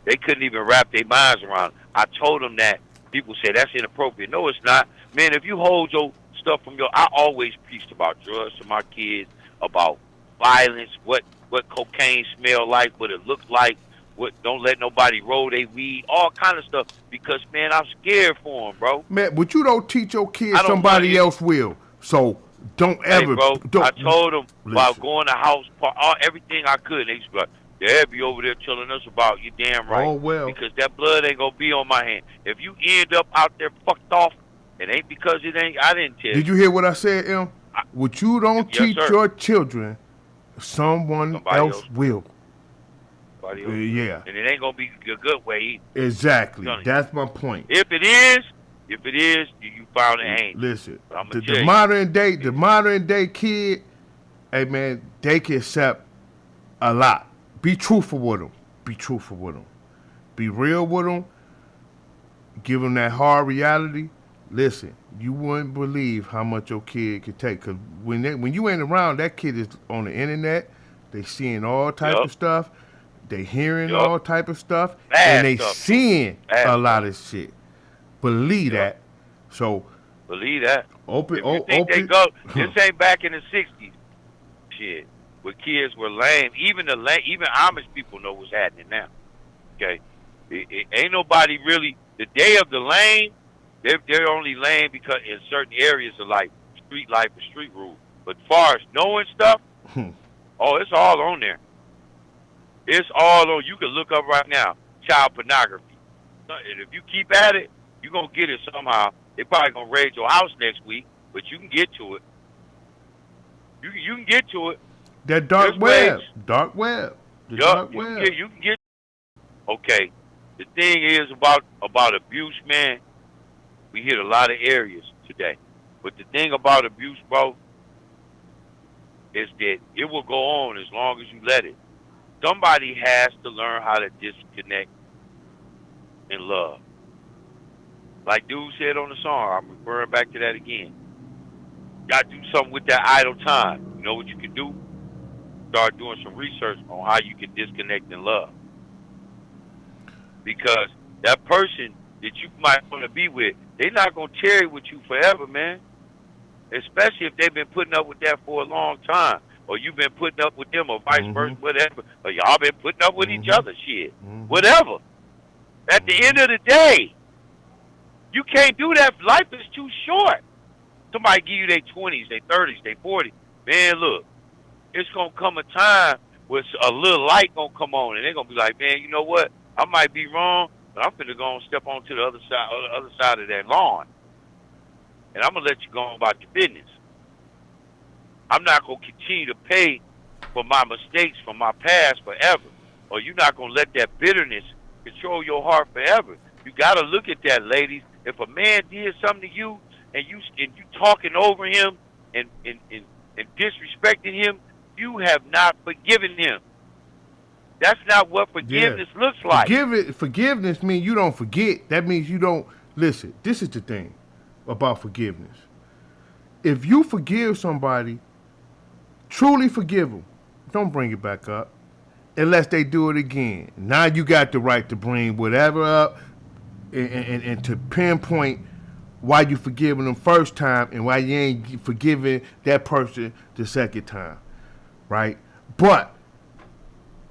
They couldn't even wrap their minds around it. I told them that. People say that's inappropriate. No, it's not. Man, if you hold your stuff from I always preached about drugs to my kids, about violence, what cocaine smell like, what it looked like, what don't let nobody roll their weed, all kind of stuff. Because, man, I'm scared for them, bro. Man, but you don't teach your kids, I don't want somebody else will. So don't Hey, ever. bro, I Don't told them while listen. going to house party, everything I could. They used to be like, Dad be over there telling us about you, damn right. Oh, well. Because that blood ain't gonna be on my hand. If you end up out there fucked off, it ain't because I didn't tell you. Did you hear what I said, Em? What you don't Yes, teach sir. your children, someone else will. Somebody else. Yeah. And it ain't gonna be a good way either. Exactly. That's my point. If it is, you found an angel. Listen, the modern day kid, hey man, they can accept a lot. Be truthful with them. Be truthful with them. Be real with them. Give them that hard reality. Listen, you wouldn't believe how much your kid could take. Cause when you ain't around, that kid is on the internet. They seeing all type of stuff. They hearing all type of stuff, and they seeing a lot of shit. Believe that. So believe that. Open. If you think they go, this ain't back in the '60s. Shit, where kids were lame. Even Amish people know what's happening now. Okay, it ain't nobody really. The day of the lame, they're only lame because in certain areas of like street life and street rules. But as far as knowing stuff, it's all on there. It's all on. You can look up right now, child pornography. And if you keep at it, you're going to get it somehow. They probably going to raid your house next week, but you can get to it. You can get to it. That dark web. Dark web. The dark web. You can get. Okay. The thing is about abuse, man, we hit a lot of areas today. But the thing about abuse, bro, is that it will go on as long as you let it. Somebody has to learn how to disconnect and love. Like dude said on the song, I'm referring back to that again. Got to do something with that idle time. You know what you can do? Start doing some research on how you can disconnect and love. Because that person that you might want to be with, they're not going to tarry with you forever, man. Especially if they've been putting up with that for a long time. Or you've been putting up with them, or vice versa, whatever. Or y'all been putting up with each other, shit. Whatever. At the end of the day, you can't do that. Life is too short. Somebody give you their 20s, their 30s, their 40s. Man, look, it's going to come a time where a little light going to come on, and they're going to be like, man, you know what? I might be wrong, but I'm finna go and step onto the other side of that lawn, and I'm gonna let you go on about your business. I'm not gonna continue to pay for my mistakes from my past forever, or you're not gonna let that bitterness control your heart forever. You gotta look at that, ladies. If a man did something to you, and you talking over him and disrespecting him, you have not forgiven him. That's not what Yeah. forgiveness looks like. Forgiveness means you don't forget. That means you don't listen. This is the thing about forgiveness. If you forgive somebody, truly forgive them, don't bring it back up unless they do it again. Now you got the right to bring whatever up and to pinpoint why you forgiving them first time and why you ain't forgiving that person the second time, right? But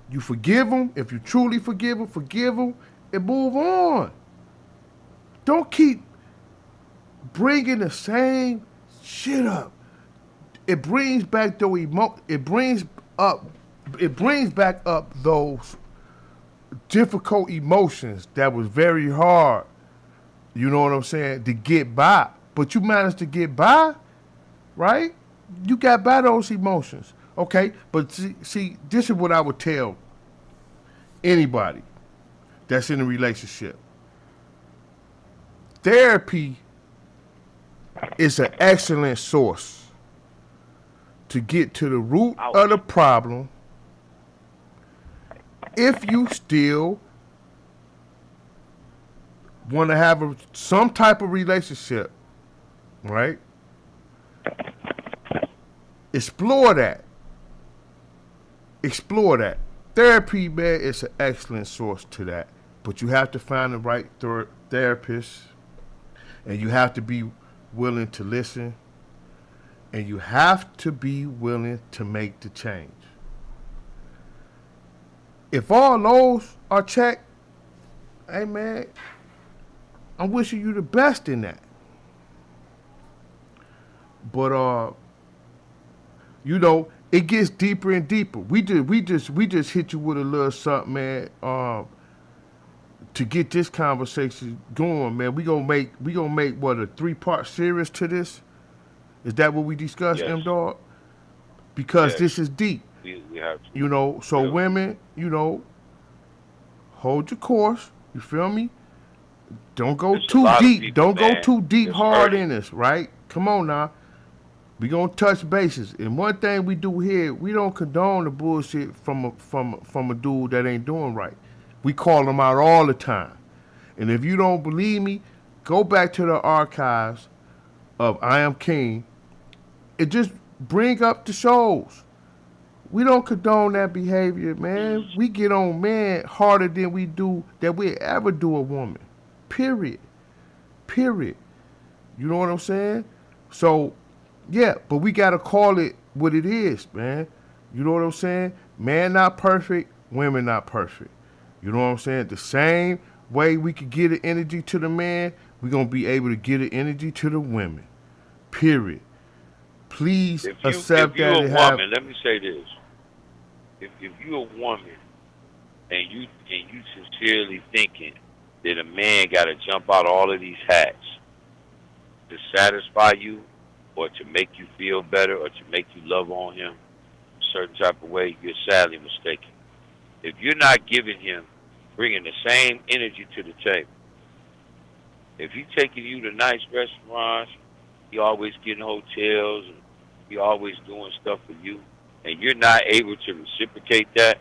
you forgive them. If you truly forgive them and move on. Don't keep bringing the same shit up. It brings back those up. It brings back up those difficult emotions that was very hard. You know what I'm saying? To get by, but you managed to get by, right? You got by those emotions, okay? But see, this is what I would tell anybody that's in a relationship. Therapy is an excellent source to get to the root Ouch. of the problem if you still want to have some type of relationship, right? Explore that. Explore that. Therapy, man, is an excellent source to that. But you have to find the right therapist, and you have to be willing to listen, and you have to be willing to make the change. If all those are checked, hey man, I'm wishing you the best in that. But you know, it gets deeper and deeper. We just hit you with a little something, man. To get this conversation going, man. We gonna make what, a 3-part series to this? Is that what we discussed, Yes. M Dog? Because Yes. this is deep. We have to. You know, so Yeah. women, you know, hold your course. You feel me? Don't go There's a too lot of deep. people, Don't go man, too deep that's hard hurting. in this, right? Come on now. We gonna touch bases. And one thing we do here, we don't condone the bullshit from a dude that ain't doing right. We call them out all the time. And if you don't believe me, go back to the archives of I Am King and just bring up the shows. We don't condone that behavior, man. We get on men harder than we ever do a woman. Period. Period. You know what I'm saying? So, yeah, but we gotta call it what it is, man. You know what I'm saying? Man not perfect, women not perfect. You know what I'm saying? The same way we could get an energy to the man, we gonna be able to get an energy to the women. Period. Please If accept you that a and have. woman, let me say this: if you a woman and you sincerely thinking that a man got to jump out all of these hats to satisfy you, or to make you feel better, or to make you love on him a certain type of way, you're sadly mistaken. If you're not giving him, bringing the same energy to the table, if he's taking you to nice restaurants, he always getting hotels, and he always doing stuff for you, and you're not able to reciprocate that,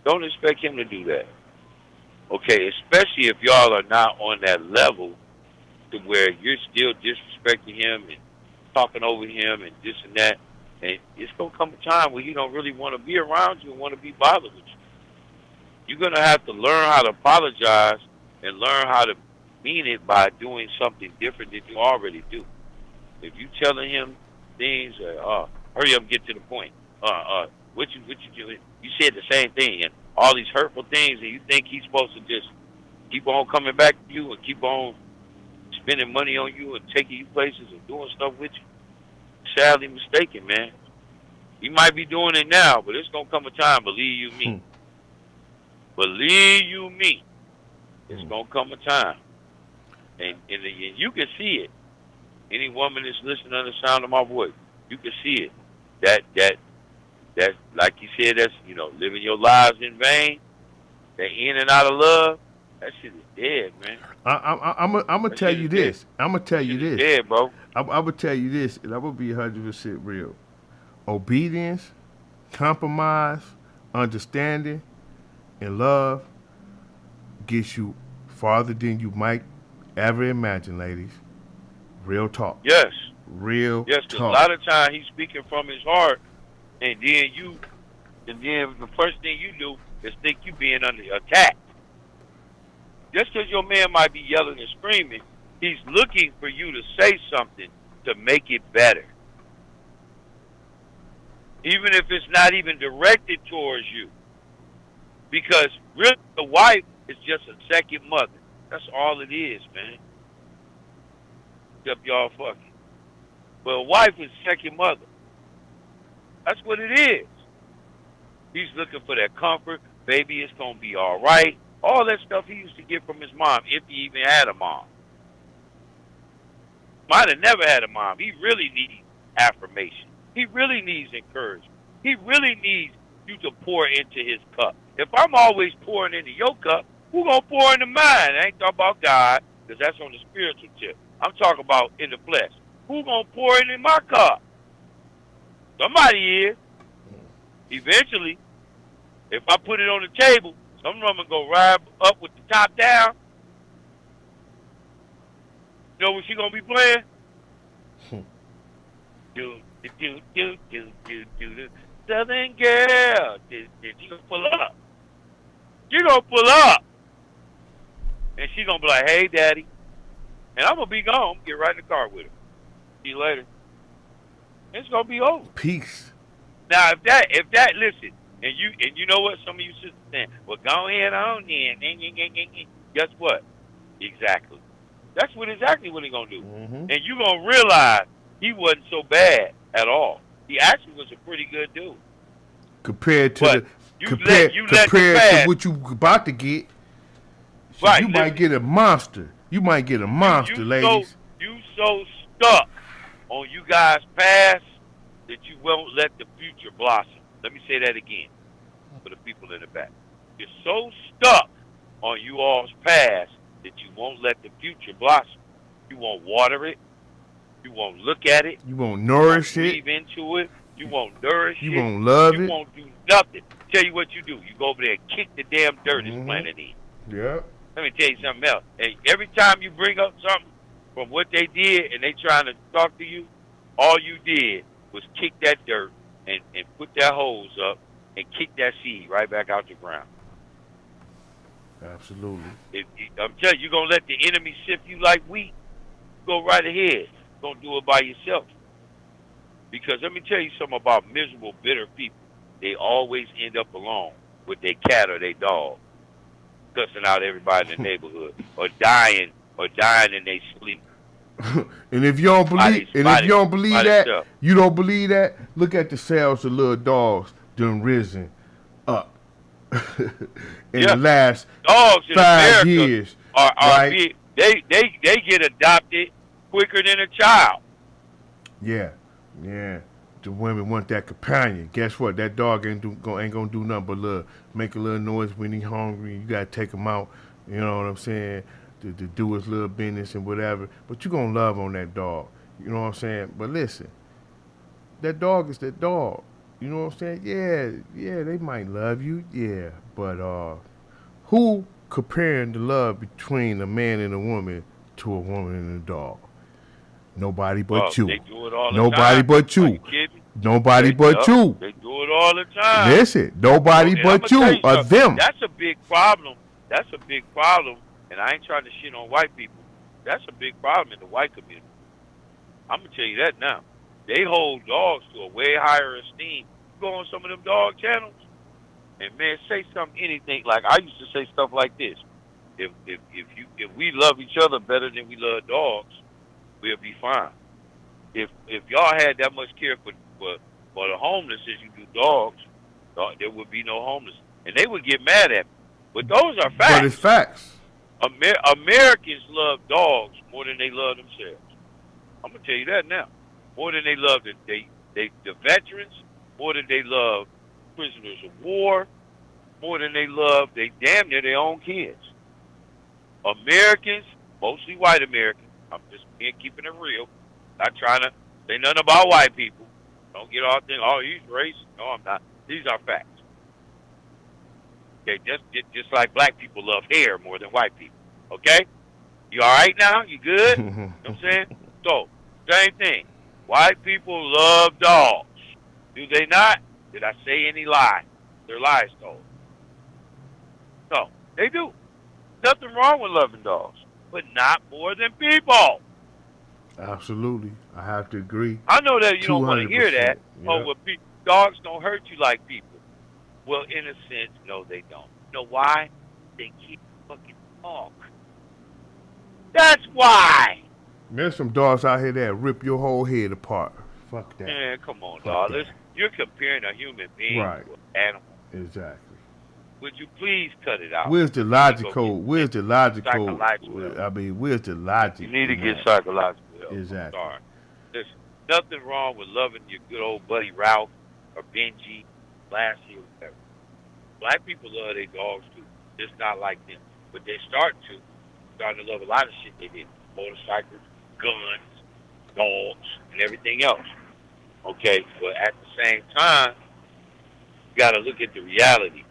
don't expect him to do that. Okay, especially if y'all are not on that level to where you're still disrespecting him and talking over him and this and that. And it's gonna come a time where he don't really want to be around you and want to be bothered with you. You're gonna have to learn how to apologize and learn how to mean it by doing something different than you already do. If you telling him things, hurry up, and get to the point. What you doing? You said the same thing and all these hurtful things, and you think he's supposed to just keep on coming back to you and keep on spending money on you and taking you places and doing stuff with you? Sadly mistaken, man. He might be doing it now, but it's gonna come a time. Believe you me. Believe you me. It's gonna come a time, and you can see it. Any woman that's listening to the sound of my voice, you can see it. That like you said, that's living your lives in vain. That in and out of love, that shit is dead, man. I'm gonna That tell shit is you dead. this. I'm gonna tell That you shit is this. dead, bro. I'm gonna tell you this, and I'm gonna be 100% real. Obedience, compromise, understanding, and love gets you farther than you might ever imagine, ladies. Real talk. Yes, Real yes. Because a talk. lot of times he's speaking from his heart, and then the first thing you do is think you being under attack. Just because your man might be yelling and screaming, he's looking for you to say something to make it better. Even if it's not even directed towards you. Because really, the wife is just a second mother. That's all it is, man. Except y'all fucking. But a wife is second mother. That's what it is. He's looking for that comfort. Baby, it's going to be all right. All that stuff he used to get from his mom, if he even had a mom. Might have never had a mom. He really needs affirmation. He really needs encouragement. He really needs you to pour into his cup. If I'm always pouring into your cup, who going to pour into mine? I ain't talking about God, because that's on the spiritual tip. I'm talking about in the flesh. Who going to pour into my cup? Somebody is. Eventually, if I put it on the table, some woman go right up with the top down. You know what she gonna be playing? do Southern girl. She gonna pull up. She gonna pull up, and she gonna be like, "Hey, daddy," and I'm gonna be gone. I'm gonna get right in the car with her. See you later. It's gonna be over. Peace. Now, if that, listen, and you know what? Some of you sisters saying, well, go ahead on then. Guess what? Exactly. That's exactly what he gonna do. Mm-hmm. And you gonna realize he wasn't so bad at all. He actually was a pretty good dude. Compared to But compared to what you about to get, right, you might get a monster. You might get a monster, ladies. You so stuck on you guys' past that you won't let the future blossom. Let me say that again for the people in the back. You're so stuck on you all's past that you won't let the future blossom. You won't water it. You won't look at it. You won't nourish it. Breathe into it. You won't nourish it. You won't love it. You won't do nothing. Tell you what you do. You go over there and kick the damn dirt it's planted in. Yeah. Let me tell you something else. And every time you bring up something from what they did and they trying to talk to you, all you did was kick that dirt and put that hose up and kick that seed right back out the ground. Absolutely. I'm telling you, you're going to let the enemy sift you like wheat. Go right ahead. Don't do it by yourself. Because let me tell you something about miserable, bitter people. They always end up alone with their cat or their dog, cussing out everybody in the neighborhood, or dying in their sleep. And if you don't believe, that, you don't believe that. Look at the sales of little dogs done risen up in the last dogs 5 years. Right? They get adopted quicker than a child. Yeah. The women want that companion. Guess what? That dog ain't gonna do nothing but make a little noise when he hungry. You gotta take him out. You know what I'm saying? To do his little business and whatever. But you gonna love on that dog. You know what I'm saying? But listen, that dog is that dog. You know what I'm saying? Yeah, they might love you. Yeah, but who comparing the love between a man and a woman to a woman and a dog? Nobody but you. They do it all the nobody time. But you. Nobody but you. They do it all the time. Listen, nobody but you or them. That's a big problem. And I ain't trying to shit on white people. That's a big problem in the white community. I'm going to tell you that now. They hold dogs to a way higher esteem. You go on some of them dog channels, and man, say something, anything. Like I used to say stuff like this. If we love each other better than we love dogs, we'll be fine. If y'all had that much care for the homeless as you do dogs, there would be no homeless. And they would get mad at me. But those are facts. But it's facts. Americans love dogs more than they love themselves. I'm gonna tell you that now. More than they love the veterans, more than they love prisoners of war, more than they love they damn near their own kids. Americans, mostly white Americans, I'm just being keeping it real. Not trying to say nothing about white people. Don't get all things. Oh, he's racist. No, I'm not. These are facts. Okay, just like black people love hair more than white people. Okay, you all right now? You good? You know what I'm saying? So, same thing. White people love dogs. Do they not? Did I say any lie? They're lies told. No, they do. Nothing wrong with loving dogs, but not more than people. Absolutely. I have to agree. I know that you don't want to hear that. 200%. Oh, Yep. well, dogs don't hurt you like people. Well, in a sense, no, they don't. You know why? They keep fucking talk. That's why. There's some dogs out here that rip your whole head apart. Fuck that. Man, come on, Fuck dog. that. You're comparing a human being Right. to an animal. Exactly. Would you please cut it out? Where's the logical? Where's the logical? Psychological. I mean, where's the logic? You need to in get that? psychological help. Exactly. I'm sorry. There's nothing wrong with loving your good old buddy Ralph or Benji, Lassie, or whatever. Black people love their dogs too. Just not like them. But they're starting to love a lot of shit they did. Motorcycles, guns, dogs, and everything else. Okay? But at the same time, you gotta look at the reality.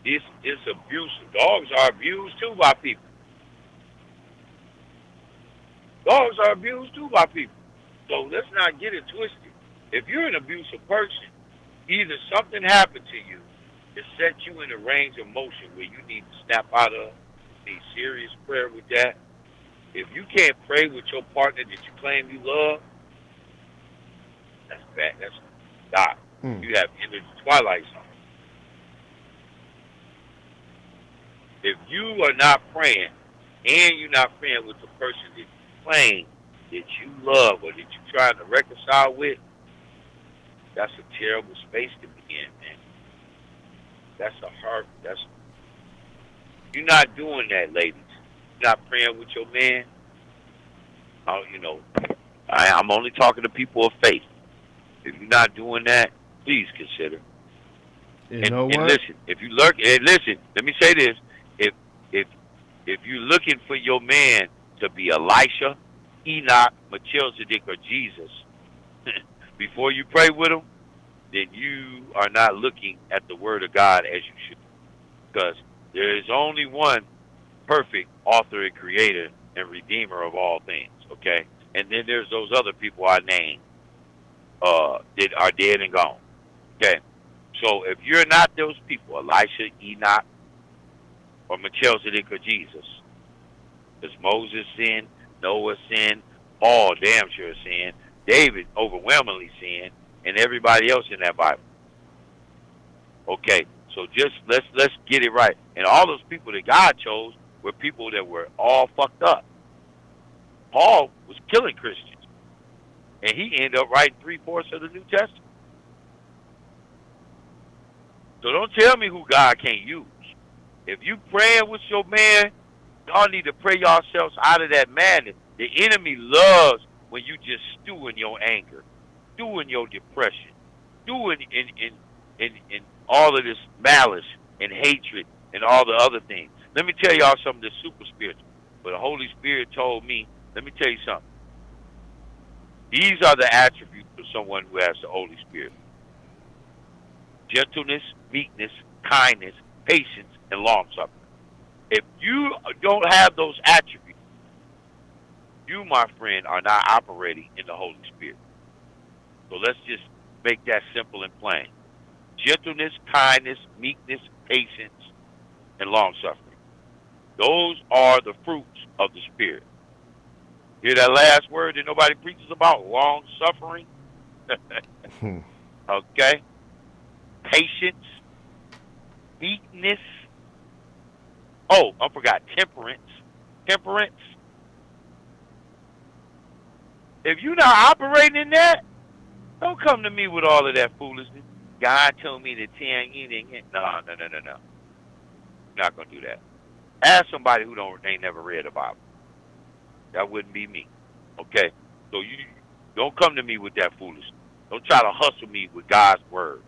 This abuse. Dogs are abused too by people. Dogs are abused too by people. So let's not get it twisted. If you're an abusive person, either something happened to you that set you in a range of motion where you need to snap out of, need serious prayer with that. If you can't pray with your partner that you claim you love, that's bad. That's God. You have entered the twilight zone. If you are not praying, and you're not praying with the person that you claim that you love or that you're trying to reconcile with, that's a terrible space to be in, man. That's a hard. You're not doing that, ladies. You're not praying with your man. I'm only talking to people of faith. If you're not doing that, please consider. You know what? And listen, if you look, and listen, let me say this: if you're looking for your man to be Elisha, Enoch, Melchizedek, or Jesus, before you pray with him, then you are not looking at the Word of God as you should. Because there is only one perfect author and creator and redeemer of all things, okay? And then there's those other people I named that are dead and gone, okay? So if you're not those people, Elisha, Enoch, or Melchizedek, or Jesus, because Moses sinned, Noah sinned, Paul damn sure sinned, David overwhelmingly sinned, and everybody else in that Bible. Okay, so just let's get it right. And all those people that God chose were people that were all fucked up. Paul was killing Christians, and he ended up writing 3/4 of the New Testament. So don't tell me who God can't use. If you praying with your man, y'all need to pray yourselves out of that madness. The enemy loves when you just stew in your anger, stew in your depression, stew in all of this malice and hatred and all the other things. Let me tell y'all something that's super spiritual. But the Holy Spirit told me, let me tell you something. These are the attributes of someone who has the Holy Spirit: gentleness, meekness, kindness, patience, and long-suffering. If you don't have those attributes, you, my friend, are not operating in the Holy Spirit. So let's just make that simple and plain. Gentleness, kindness, meekness, patience, and long-suffering. Those are the fruits of the Spirit. Hear that last word that nobody preaches about? Long-suffering. Okay? Patience, meekness. Oh, I forgot. Temperance. Temperance. If you're not operating in that, don't come to me with all of that foolishness. God told me to tell you. No. You're not going to do that. Ask somebody who ain't never read the Bible. That wouldn't be me. Okay? So you don't come to me with that foolishness. Don't try to hustle me with God's word.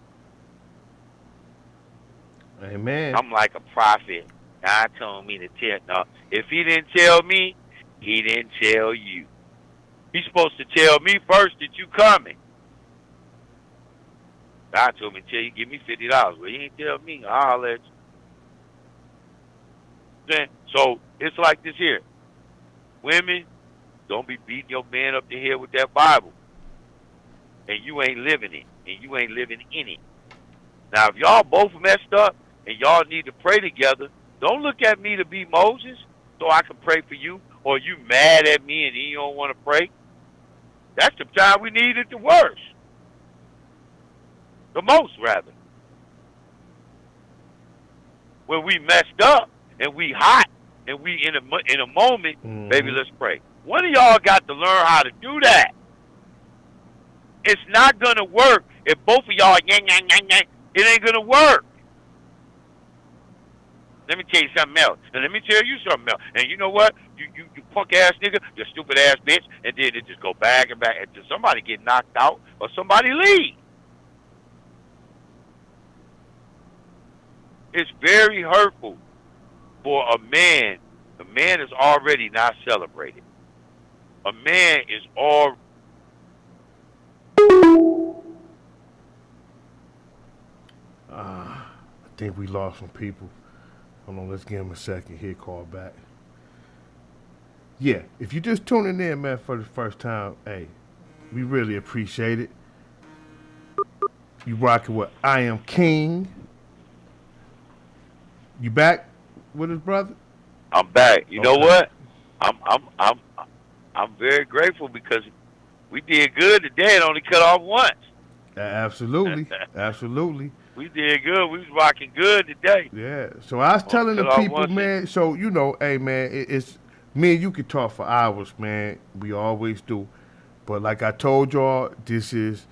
Amen. I'm like a prophet. God told me to tell. No, if he didn't tell me, he didn't tell you. He's supposed to tell me first that you coming. God told me to tell you, give me $50. Well, he ain't tell me. I'll let you. So it's like this here. Women, don't be beating your man up the head with that Bible. And you ain't living it. And you ain't living in it. Now, if y'all both messed up and y'all need to pray together, don't look at me to be Moses so I can pray for you, or you mad at me and you don't want to pray. That's the time we need it the worst. The most, rather. When we messed up and we hot and we in a moment, baby, let's pray. One of y'all got to learn how to do that. It's not going to work if both of y'all, yang, yang, yang, yang. It ain't going to work. Let me tell you something else. And let me tell you something else. And you know what? You punk ass nigga, you stupid ass bitch, and then it just go back and back until somebody get knocked out or somebody leave. It's very hurtful for a man. A man is already not celebrated. A man is all. I think we lost some people. Hold on, let's give him a second here. Call back. Yeah, if you're just tuning in, man, for the first time, hey, we really appreciate it. You rocking with I Am King. You back with us, brother? I'm back. You know Okay. what? I'm very grateful because we did good today. It only cut off once. Absolutely, absolutely. We did good. We was rocking good today. Yeah. So I was Only telling the cut off people, once. man. So you know, hey, man, it's me and you can talk for hours, man. We always do. But like I told y'all, this is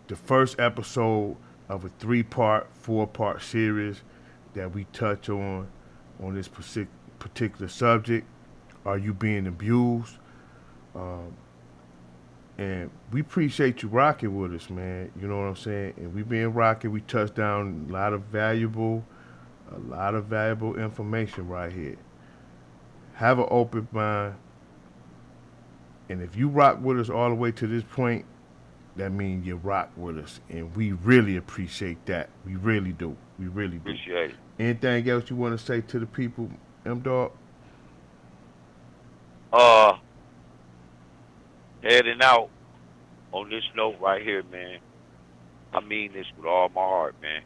the first episode of a 3-part, 4-part series that we touch on this particular subject. Are you being abused? And we appreciate you rocking with us, man. You know what I'm saying? And we been rocking. We touched down a lot of valuable information right here. Have an open mind. And if you rock with us all the way to this point, that means you rock with us. And we really appreciate that. We really do. We really do. Appreciate it. Anything else you want to say to the people, M-Dog? Heading out on this note right here, man. I mean this with all my heart, man.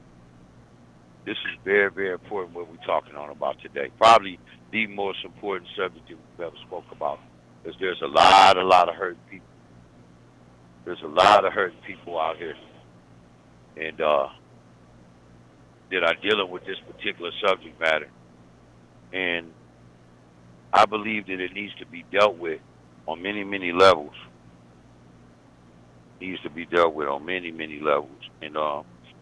This is very, very important what we're talking on about today. Probably the most important subject that we've ever spoke about. Because there's a lot of hurting people. There's a lot of hurting people out here. And that are dealing with this particular subject matter. And I believe that it needs to be dealt with on many, many levels. It needs to be dealt with on many, many levels. And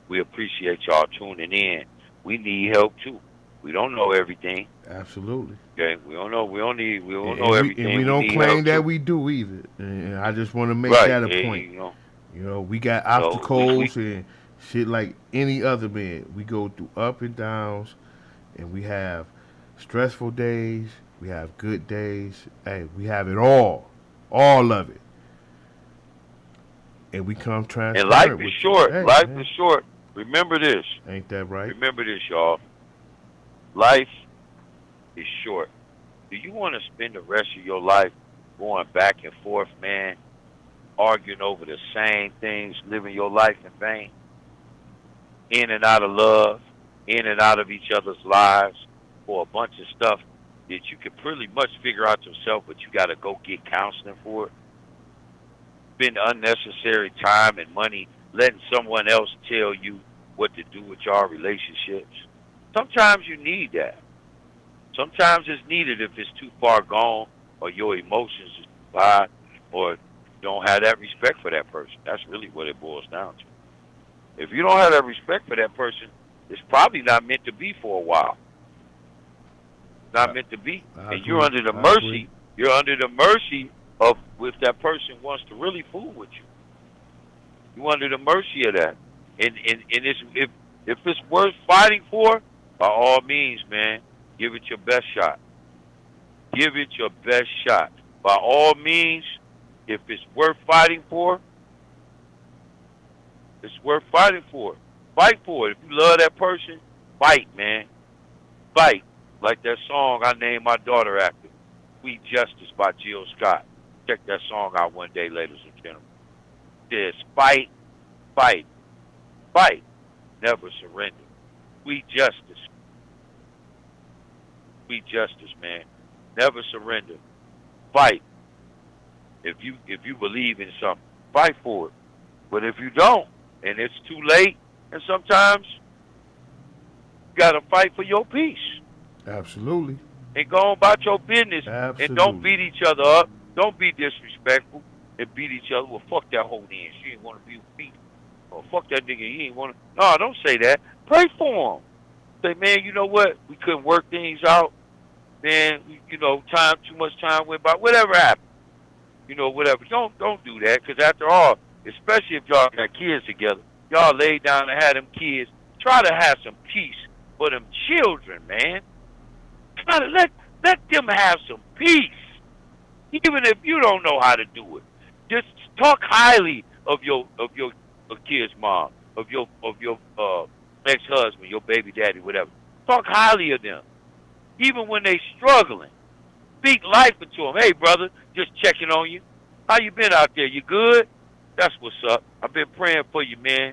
we appreciate y'all tuning in. We need help too. We don't know everything. Absolutely. Okay, we don't know. We don't know everything. And we don't claim that too. we do either. And I just want to make Right. that a point. You know, we got obstacles and shit like any other man. We go through up and downs, and we have stressful days. We have good days. Hey, we have it all of it. And we come transparent. And life is short. Hey, life man. is short. Remember this. Ain't that right? Remember this, y'all. Life is short. Do you want to spend the rest of your life going back and forth, man, arguing over the same things, living your life in vain, in and out of love, in and out of each other's lives for a bunch of stuff that you can pretty much figure out yourself, but you got to go get counseling for it? Spend unnecessary time and money letting someone else tell you what to do with your relationships. Sometimes you need that. Sometimes it's needed if it's too far gone or your emotions is too high or you don't have that respect for that person. That's really what it boils down to. If you don't have that respect for that person, it's probably not meant to be for a while. not meant to be. I And you're agree. under the I agree. mercy. You're under the mercy of if that person wants to really fool with you. You're under the mercy of that. And it's, if it's worth fighting for, by all means, man, give it your best shot. Give it your best shot. By all means, if it's worth fighting for, it's worth fighting for. Fight for it. If you love that person, fight, man. Fight. Like that song I named my daughter after, Sweet Justice by Jill Scott. Check that song out one day, ladies and gentlemen. It says, fight, fight, fight. Never surrender. Sweet justice. Sweet justice, man. Never surrender. Fight. If you believe in something, fight for it. But if you don't, and it's too late, and sometimes you gotta fight for your peace. Absolutely. And go on about your business and don't Absolutely. beat each other up. Don't be disrespectful and beat each other. Well, fuck that whole then. She ain't want to be with me. Or fuck that nigga. He ain't want to. No, don't say that. Pray for him. Say, man, you know what? We couldn't work things out. Man, too much time went by. Whatever happened. Whatever. Don't do that. Because after all, especially if y'all got kids together, y'all lay down and have them kids. Try to have some peace for them children, man. Try to let them have some peace. Even if you don't know how to do it. Just talk highly of your kid's mom, of your ex-husband, your baby daddy, whatever. Talk highly of them. Even when they struggling. Speak life into them. Hey, brother, just checking on you. How you been out there? You good? That's what's up. I've been praying for you, man.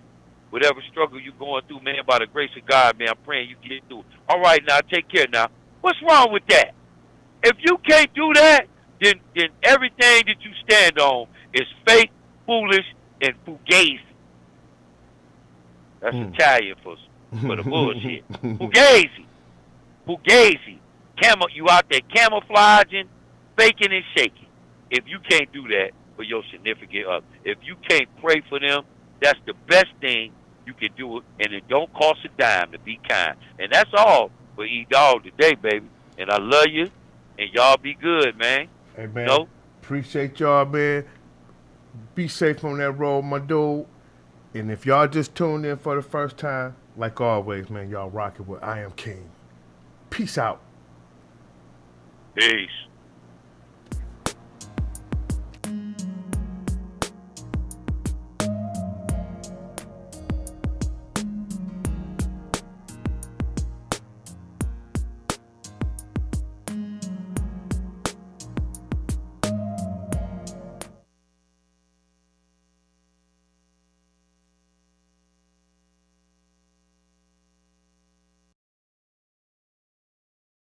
Whatever struggle you going through, man, by the grace of God, man, I'm praying you get through it. All right, now, take care now. What's wrong with that? If you can't do that, then everything that you stand on is fake, foolish, and fugazi. That's Italian for the bullshit. Fugazi. Fugazi. You out there camouflaging, faking and shaking. If you can't do that for your significant other, if you can't pray for them, that's the best thing you can do it, and it don't cost a dime to be kind. And that's all for E-Dog today, baby. And I love you, and y'all be good, man. Hey, man. Appreciate y'all, man. Be safe on that road, my dude. And if y'all just tuned in for the first time, like always, man, y'all rocking with I Am King. Peace out. Peace.